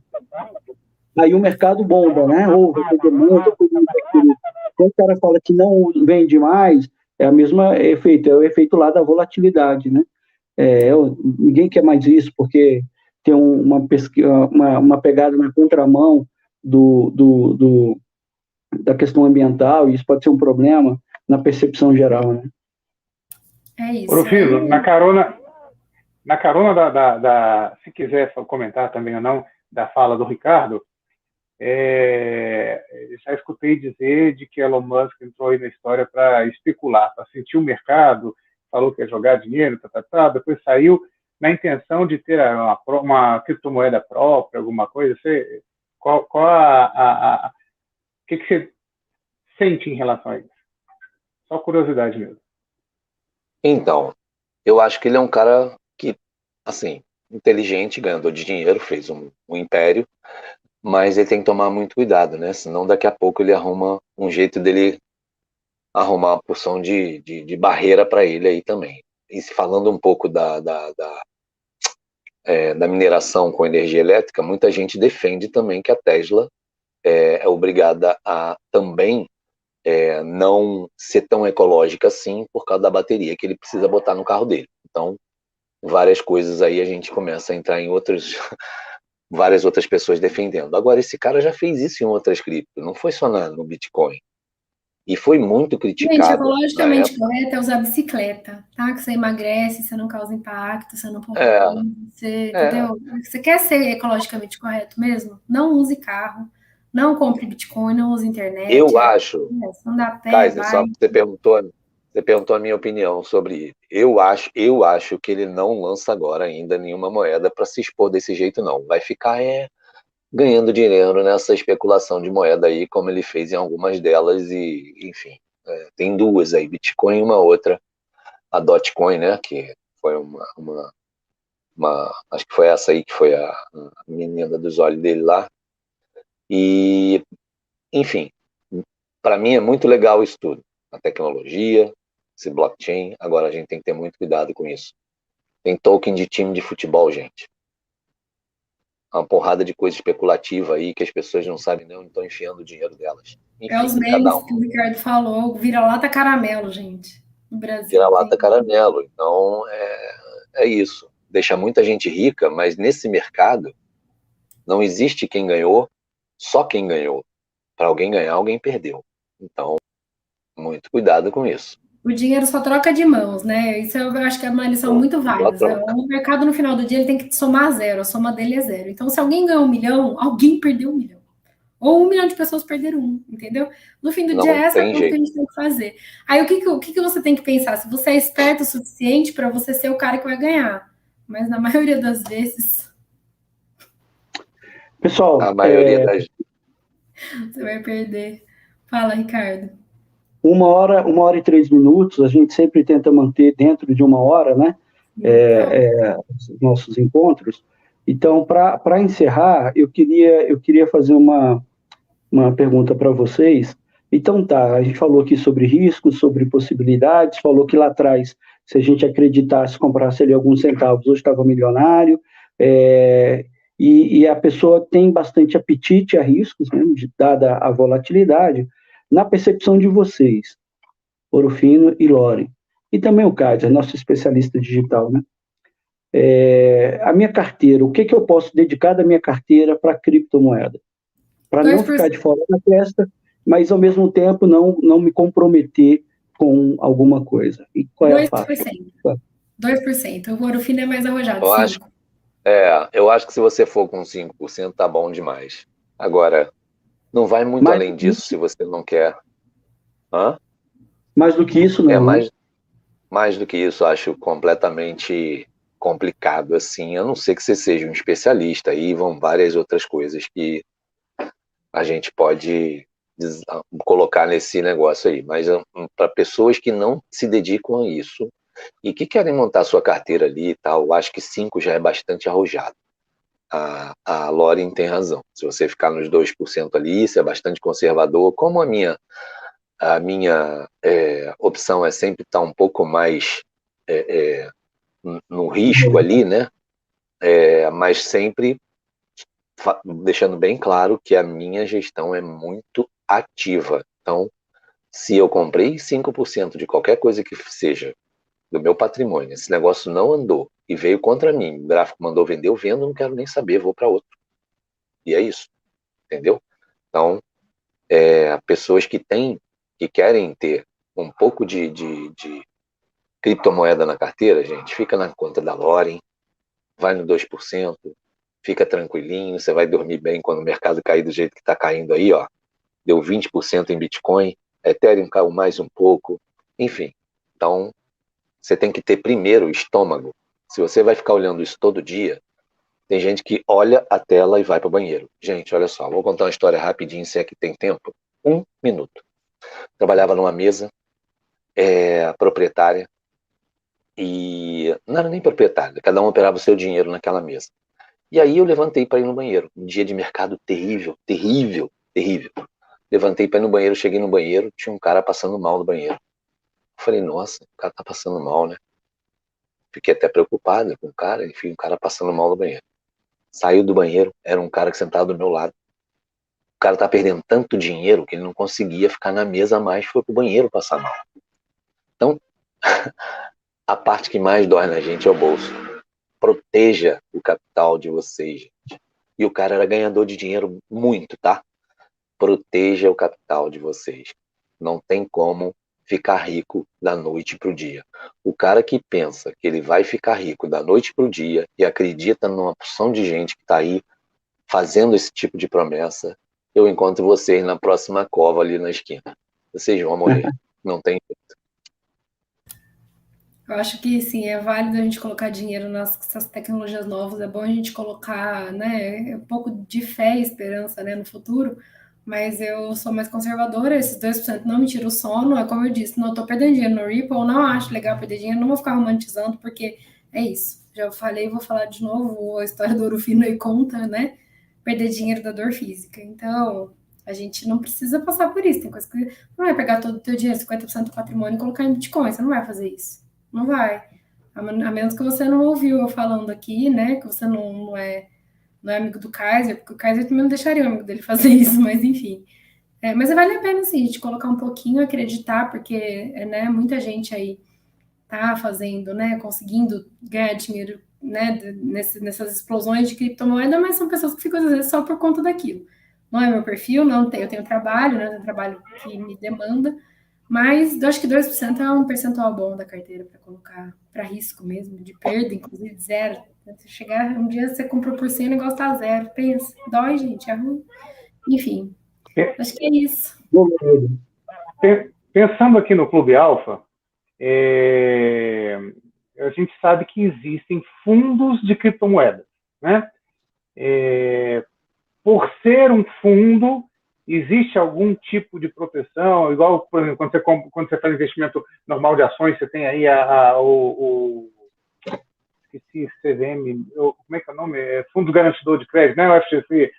aí o mercado bomba, né? Ou vai ter demanda, todo mundo vai querer. Quando o cara fala que não vende mais, é o mesmo efeito, é o efeito lá da volatilidade, né? Ninguém quer mais isso, porque tem uma pegada na contramão da questão ambiental, e isso pode ser um problema na percepção geral, né? É isso. Orofino, na carona se quiser comentar também ou não, da fala do Ricardo, já escutei dizer de que Elon Musk entrou aí na história para especular, para sentir o mercado, falou que ia jogar dinheiro, depois saiu na intenção de ter uma criptomoeda própria, alguma coisa. O que você sente em relação a isso? Só curiosidade mesmo. Então, eu acho que ele é um cara que, assim, inteligente, ganhador de dinheiro, fez um império, mas ele tem que tomar muito cuidado, né? Senão daqui a pouco ele arruma um jeito dele arrumar uma porção de barreira para ele aí também. E falando um pouco da mineração com energia elétrica, muita gente defende também que a Tesla é obrigada a também não ser tão ecológica assim por causa da bateria que ele precisa botar no carro dele. Então, várias coisas aí a gente começa a entrar em várias outras pessoas defendendo. Agora, esse cara já fez isso em outras criptos, não foi só no Bitcoin. E foi muito criticado. Gente, ecologicamente correto é usar bicicleta, tá? Que você emagrece, você não causa impacto, você não polui, entendeu? Você quer ser ecologicamente correto mesmo? Não use carro, não compre Bitcoin, não use internet. Eu acho, anda a pé, Kaiser, só que você perguntou a minha opinião sobre ele. Eu acho que ele não lança agora ainda nenhuma moeda para se expor desse jeito, não. Vai ficar ganhando dinheiro nessa especulação de moeda aí, como ele fez em algumas delas, e enfim, tem duas aí, Bitcoin e uma outra, a Dogecoin, né, que foi acho que foi essa aí que foi a menina dos olhos dele lá, e enfim, para mim é muito legal isso tudo, a tecnologia, esse blockchain, agora a gente tem que ter muito cuidado com isso. Tem token de time de futebol, gente. Uma porrada de coisa especulativa aí que as pessoas não sabem não, estão enfiando o dinheiro delas. Enfim, os memes que o Ricardo falou, vira-lata caramelo, gente, no Brasil. Vira-lata caramelo. Então, é isso. Deixa muita gente rica, mas nesse mercado não existe quem ganhou, só quem ganhou. Para alguém ganhar, alguém perdeu. Então, muito cuidado com isso. O dinheiro só troca de mãos, né? Isso eu acho que é uma lição muito válida. O mercado, no final do dia, ele tem que somar zero. A soma dele é zero. Então, se alguém ganhou 1 milhão, alguém perdeu 1 milhão. Ou 1 milhão de pessoas perderam 1, entendeu? No fim do dia, é essa coisa que a gente tem que fazer. Aí, o que você tem que pensar? Se você é esperto o suficiente para você ser o cara que vai ganhar. Mas, na maioria das vezes... Pessoal... A maioria das... Você vai perder. Fala, Ricardo. 1h e 3 minutos, a gente sempre tenta manter dentro de 1 hora, né? Os nossos encontros. Então, para encerrar, eu queria fazer uma pergunta para vocês. Então, a gente falou aqui sobre riscos, sobre possibilidades, falou que lá atrás, se a gente acreditasse, comprasse ali alguns centavos, hoje estava milionário, e a pessoa tem bastante apetite a riscos, né, dada a volatilidade. Na percepção de vocês, Orofino e Lore, e também o Kaiser, nosso especialista digital, né? A minha carteira, o que eu posso dedicar da minha carteira para criptomoeda? Para não ficar de fora da festa, mas ao mesmo tempo não me comprometer com alguma coisa. E qual é a faixa? 2%. O Orofino é mais arrojado. Eu acho que se você for com 5%, tá bom demais. Agora, não vai muito além disso se você não quer. Mais do que isso, não. Mais do que isso, eu acho completamente complicado, assim, a não ser que você seja um especialista, aí vão várias outras coisas que a gente pode colocar nesse negócio aí, mas para pessoas que não se dedicam a isso e que querem montar sua carteira ali e tal, eu acho que 5 já é bastante arrojado. A Lauren tem razão, se você ficar nos 2% ali, isso é bastante conservador, como a minha opção é sempre estar um pouco mais no risco ali, né? Mas sempre deixando bem claro que a minha gestão é muito ativa. Então, se eu comprei 5% de qualquer coisa que seja do meu patrimônio, esse negócio não andou e veio contra mim, o gráfico mandou vender, eu vendo, não quero nem saber, vou para outro. E é isso, entendeu? Então, pessoas que querem ter um pouco de criptomoeda na carteira, gente, fica na conta da Lauren, vai no 2%, fica tranquilinho, você vai dormir bem quando o mercado cair do jeito que está caindo aí, ó. Deu 20% em Bitcoin, Ethereum caiu mais um pouco, enfim. Então, você tem que ter primeiro estômago. Se você vai ficar olhando isso todo dia, tem gente que olha a tela e vai para o banheiro. Gente, olha só, vou contar uma história rapidinho, se é que tem tempo. 1 minuto. Trabalhava numa mesa proprietária, e não era nem proprietária, cada um operava o seu dinheiro naquela mesa. E aí eu levantei para ir no banheiro. Um dia de mercado terrível, terrível, terrível. Levantei para ir no banheiro, cheguei no banheiro, tinha um cara passando mal no banheiro. Eu falei, nossa, o cara tá passando mal, né? Fiquei até preocupado com o cara, enfim, o cara passando mal no banheiro. Saiu do banheiro, era um cara que sentava do meu lado. O cara tá perdendo tanto dinheiro que ele não conseguia ficar na mesa mais, foi pro banheiro passar mal. Então, a parte que mais dói na gente é o bolso. Proteja o capital de vocês, gente. E o cara era ganhador de dinheiro muito, tá? Proteja o capital de vocês. Não tem como ficar rico da noite pro dia. O cara que pensa que ele vai ficar rico da noite pro dia e acredita numa porção de gente que tá aí fazendo esse tipo de promessa, eu encontro vocês na próxima cova ali na esquina. Vocês vão morrer. Não tem jeito. Eu acho que, sim, é válido a gente colocar dinheiro nessas tecnologias novas, é bom a gente colocar, né, um pouco de fé e esperança, né, no futuro, mas eu sou mais conservadora, esses 2% não me tiram o sono, é como eu disse, não estou perdendo dinheiro no Ripple, não acho legal perder dinheiro, não vou ficar romantizando, porque é isso, já falei, vou falar de novo, a história do ouro fino aí conta, né, perder dinheiro da dor física, então a gente não precisa passar por isso, tem coisa que não vai pegar todo o teu dinheiro, 50% do patrimônio e colocar em Bitcoin, você não vai fazer isso. Não vai. A menos que você não ouviu eu falando aqui, né? Que você não é amigo do Kaiser, porque o Kaiser também não deixaria o amigo dele fazer isso, mas enfim. Mas vale a pena, sim, a gente colocar um pouquinho, acreditar, porque né, muita gente aí tá fazendo, né? Conseguindo ganhar dinheiro, né? Nessas explosões de criptomoeda, mas são pessoas que ficam, às vezes, só por conta daquilo. Não é meu perfil, eu tenho trabalho, né? Eu tenho trabalho que me demanda, mas eu acho que 2% é um percentual bom da carteira para colocar para risco mesmo, de perda, inclusive zero. Se chegar um dia você comprou por 100, o negócio tá zero. Pensa, dói, gente, é ruim. Enfim, acho que é isso. Pensando aqui no Clube Alfa, a gente sabe que existem fundos de criptomoedas, né? Por ser um fundo, existe algum tipo de proteção? Igual, por exemplo, quando você faz investimento normal de ações, você tem aí esqueci, CVM, como é que é o nome? Fundo Garantidor de Crédito, né? O FGC.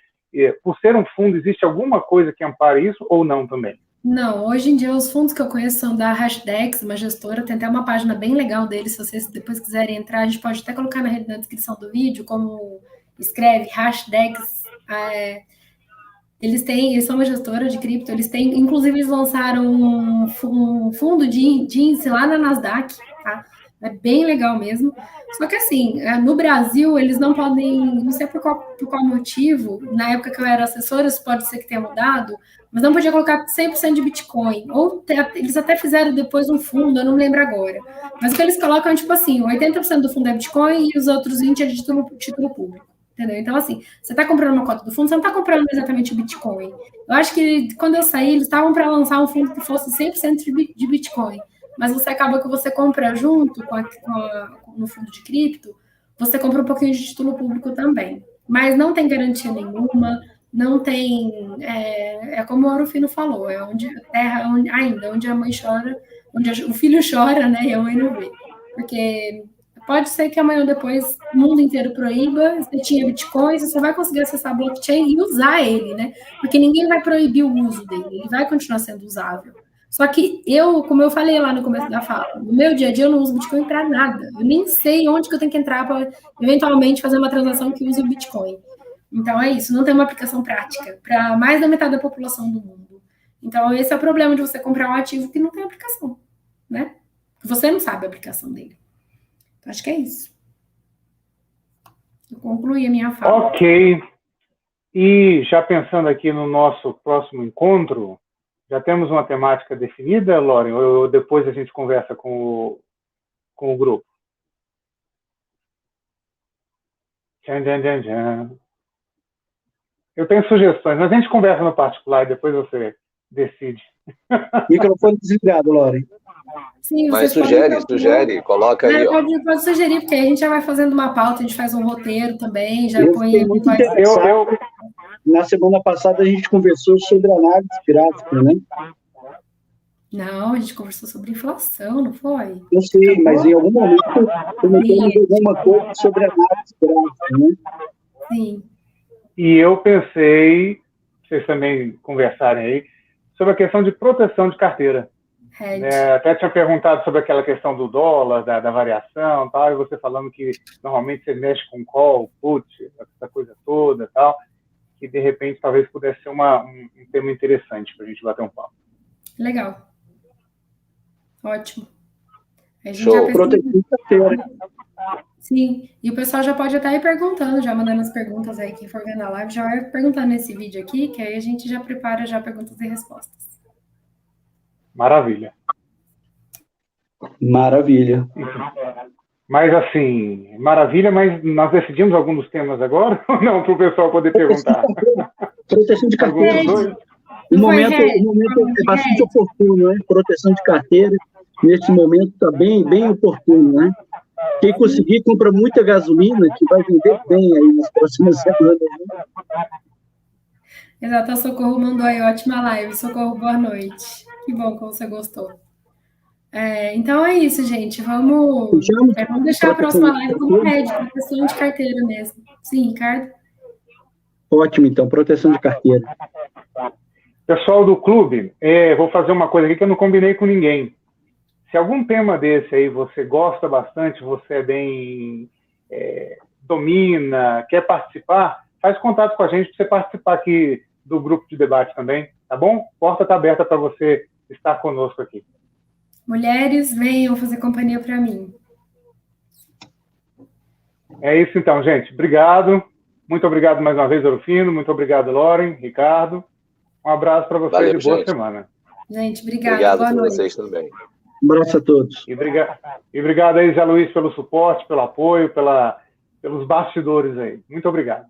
Por ser um fundo, existe alguma coisa que ampare isso ou não também? Não, hoje em dia os fundos que eu conheço são da Hashdex, uma gestora, tem até uma página bem legal deles, se vocês depois quiserem entrar, a gente pode até colocar na descrição do vídeo, como escreve Hashdex. Eles são uma gestora de cripto, inclusive eles lançaram um fundo de índice lá na Nasdaq, tá? É bem legal mesmo. Só que assim, no Brasil, eles não podem, não sei por qual motivo, na época que eu era assessora, isso pode ser que tenha mudado, mas não podia colocar 100% de Bitcoin. Ou eles até fizeram depois um fundo, eu não lembro agora. Mas o que eles colocam é tipo assim, 80% do fundo é Bitcoin e os outros 20% é de título público. Entendeu? Então, assim, você está comprando uma cota do fundo, você não está comprando exatamente o Bitcoin. Eu acho que quando eu saí, eles estavam para lançar um fundo que fosse 100% de Bitcoin. Mas você acaba que você compra junto no fundo de cripto, você compra um pouquinho de título público também. Mas não tem garantia nenhuma, não tem. É como o Orofino falou, é onde a terra, onde a mãe chora, onde o filho chora, né? E a mãe não vê. Porque pode ser que amanhã ou depois o mundo inteiro proíba, você tinha Bitcoin, você só vai conseguir acessar a blockchain e usar ele, né? Porque ninguém vai proibir o uso dele, ele vai continuar sendo usável. Só que como eu falei lá no começo da fala, no meu dia a dia eu não uso Bitcoin para nada. Eu nem sei onde que eu tenho que entrar para eventualmente fazer uma transação que use o Bitcoin. Então é isso, não tem uma aplicação prática para mais da metade da população do mundo. Então esse é o problema de você comprar um ativo que não tem aplicação, né? Você não sabe a aplicação dele. Então, acho que é isso. Eu concluí a minha fala. Ok. E já pensando aqui no nosso próximo encontro, já temos uma temática definida, Lauren? Ou depois a gente conversa com o grupo? Tchan, tchan, tchan, tchan. Eu tenho sugestões, mas a gente conversa no particular e depois você decide. Microfone desligado, Lauren. Sim, mas sugere, coloca aí. Pode sugerir, porque aí a gente já vai fazendo uma pauta, a gente faz um roteiro também, já põe... Na semana passada a gente conversou sobre análise gráfica, né? Não, a gente conversou sobre inflação, não foi? Eu sei, mas em algum momento comentamos alguma coisa sobre análise gráfica, né? Sim. E eu pensei, vocês também conversarem aí, sobre a questão de proteção de carteira. Até tinha perguntado sobre aquela questão do dólar, da variação, tal, e você falando que normalmente você mexe com call, put, essa coisa toda, tal, que de repente talvez pudesse ser um tema interessante para a gente bater um papo. Legal. Ótimo. A gente Show, proteção de carteira. Sim, e o pessoal já pode até ir perguntando, já mandando as perguntas aí, quem for vendo a live, já vai perguntando nesse vídeo aqui, que aí a gente já prepara já perguntas e respostas. Maravilha. Maravilha. Mas assim, maravilha, mas nós decidimos alguns dos temas agora ou não, para o pessoal poder perguntar? Proteção de carteira. O momento é bastante oportuno, né? Proteção de carteira, nesse momento está bem oportuno, né? Quem conseguir compra muita gasolina, que vai vender bem aí nas próximas semanas. Né? Exato, a Socorro mandou aí, ótima live. Socorro, boa noite. Que bom que você gostou. Então é isso, gente. Vamos deixar a próxima live como RED, proteção de carteira mesmo. Sim, Ricardo? Ótimo, então, proteção de carteira. Pessoal do clube, vou fazer uma coisa aqui que eu não combinei com ninguém. Se algum tema desse aí você gosta bastante, você é bem domina, quer participar, faz contato com a gente para você participar aqui do grupo de debate também, tá bom? Porta está aberta para você estar conosco aqui. Mulheres, venham fazer companhia para mim. É isso então, gente. Obrigado. Muito obrigado mais uma vez, Orofino. Muito obrigado, Lauren, Ricardo. Um abraço para vocês e boa semana. Gente, obrigado. Obrigado boa por noite. vocês também. Um abraço a todos. E obrigado aí, Zé Luiz, pelo suporte, pelo apoio, pelos bastidores aí. Muito obrigado.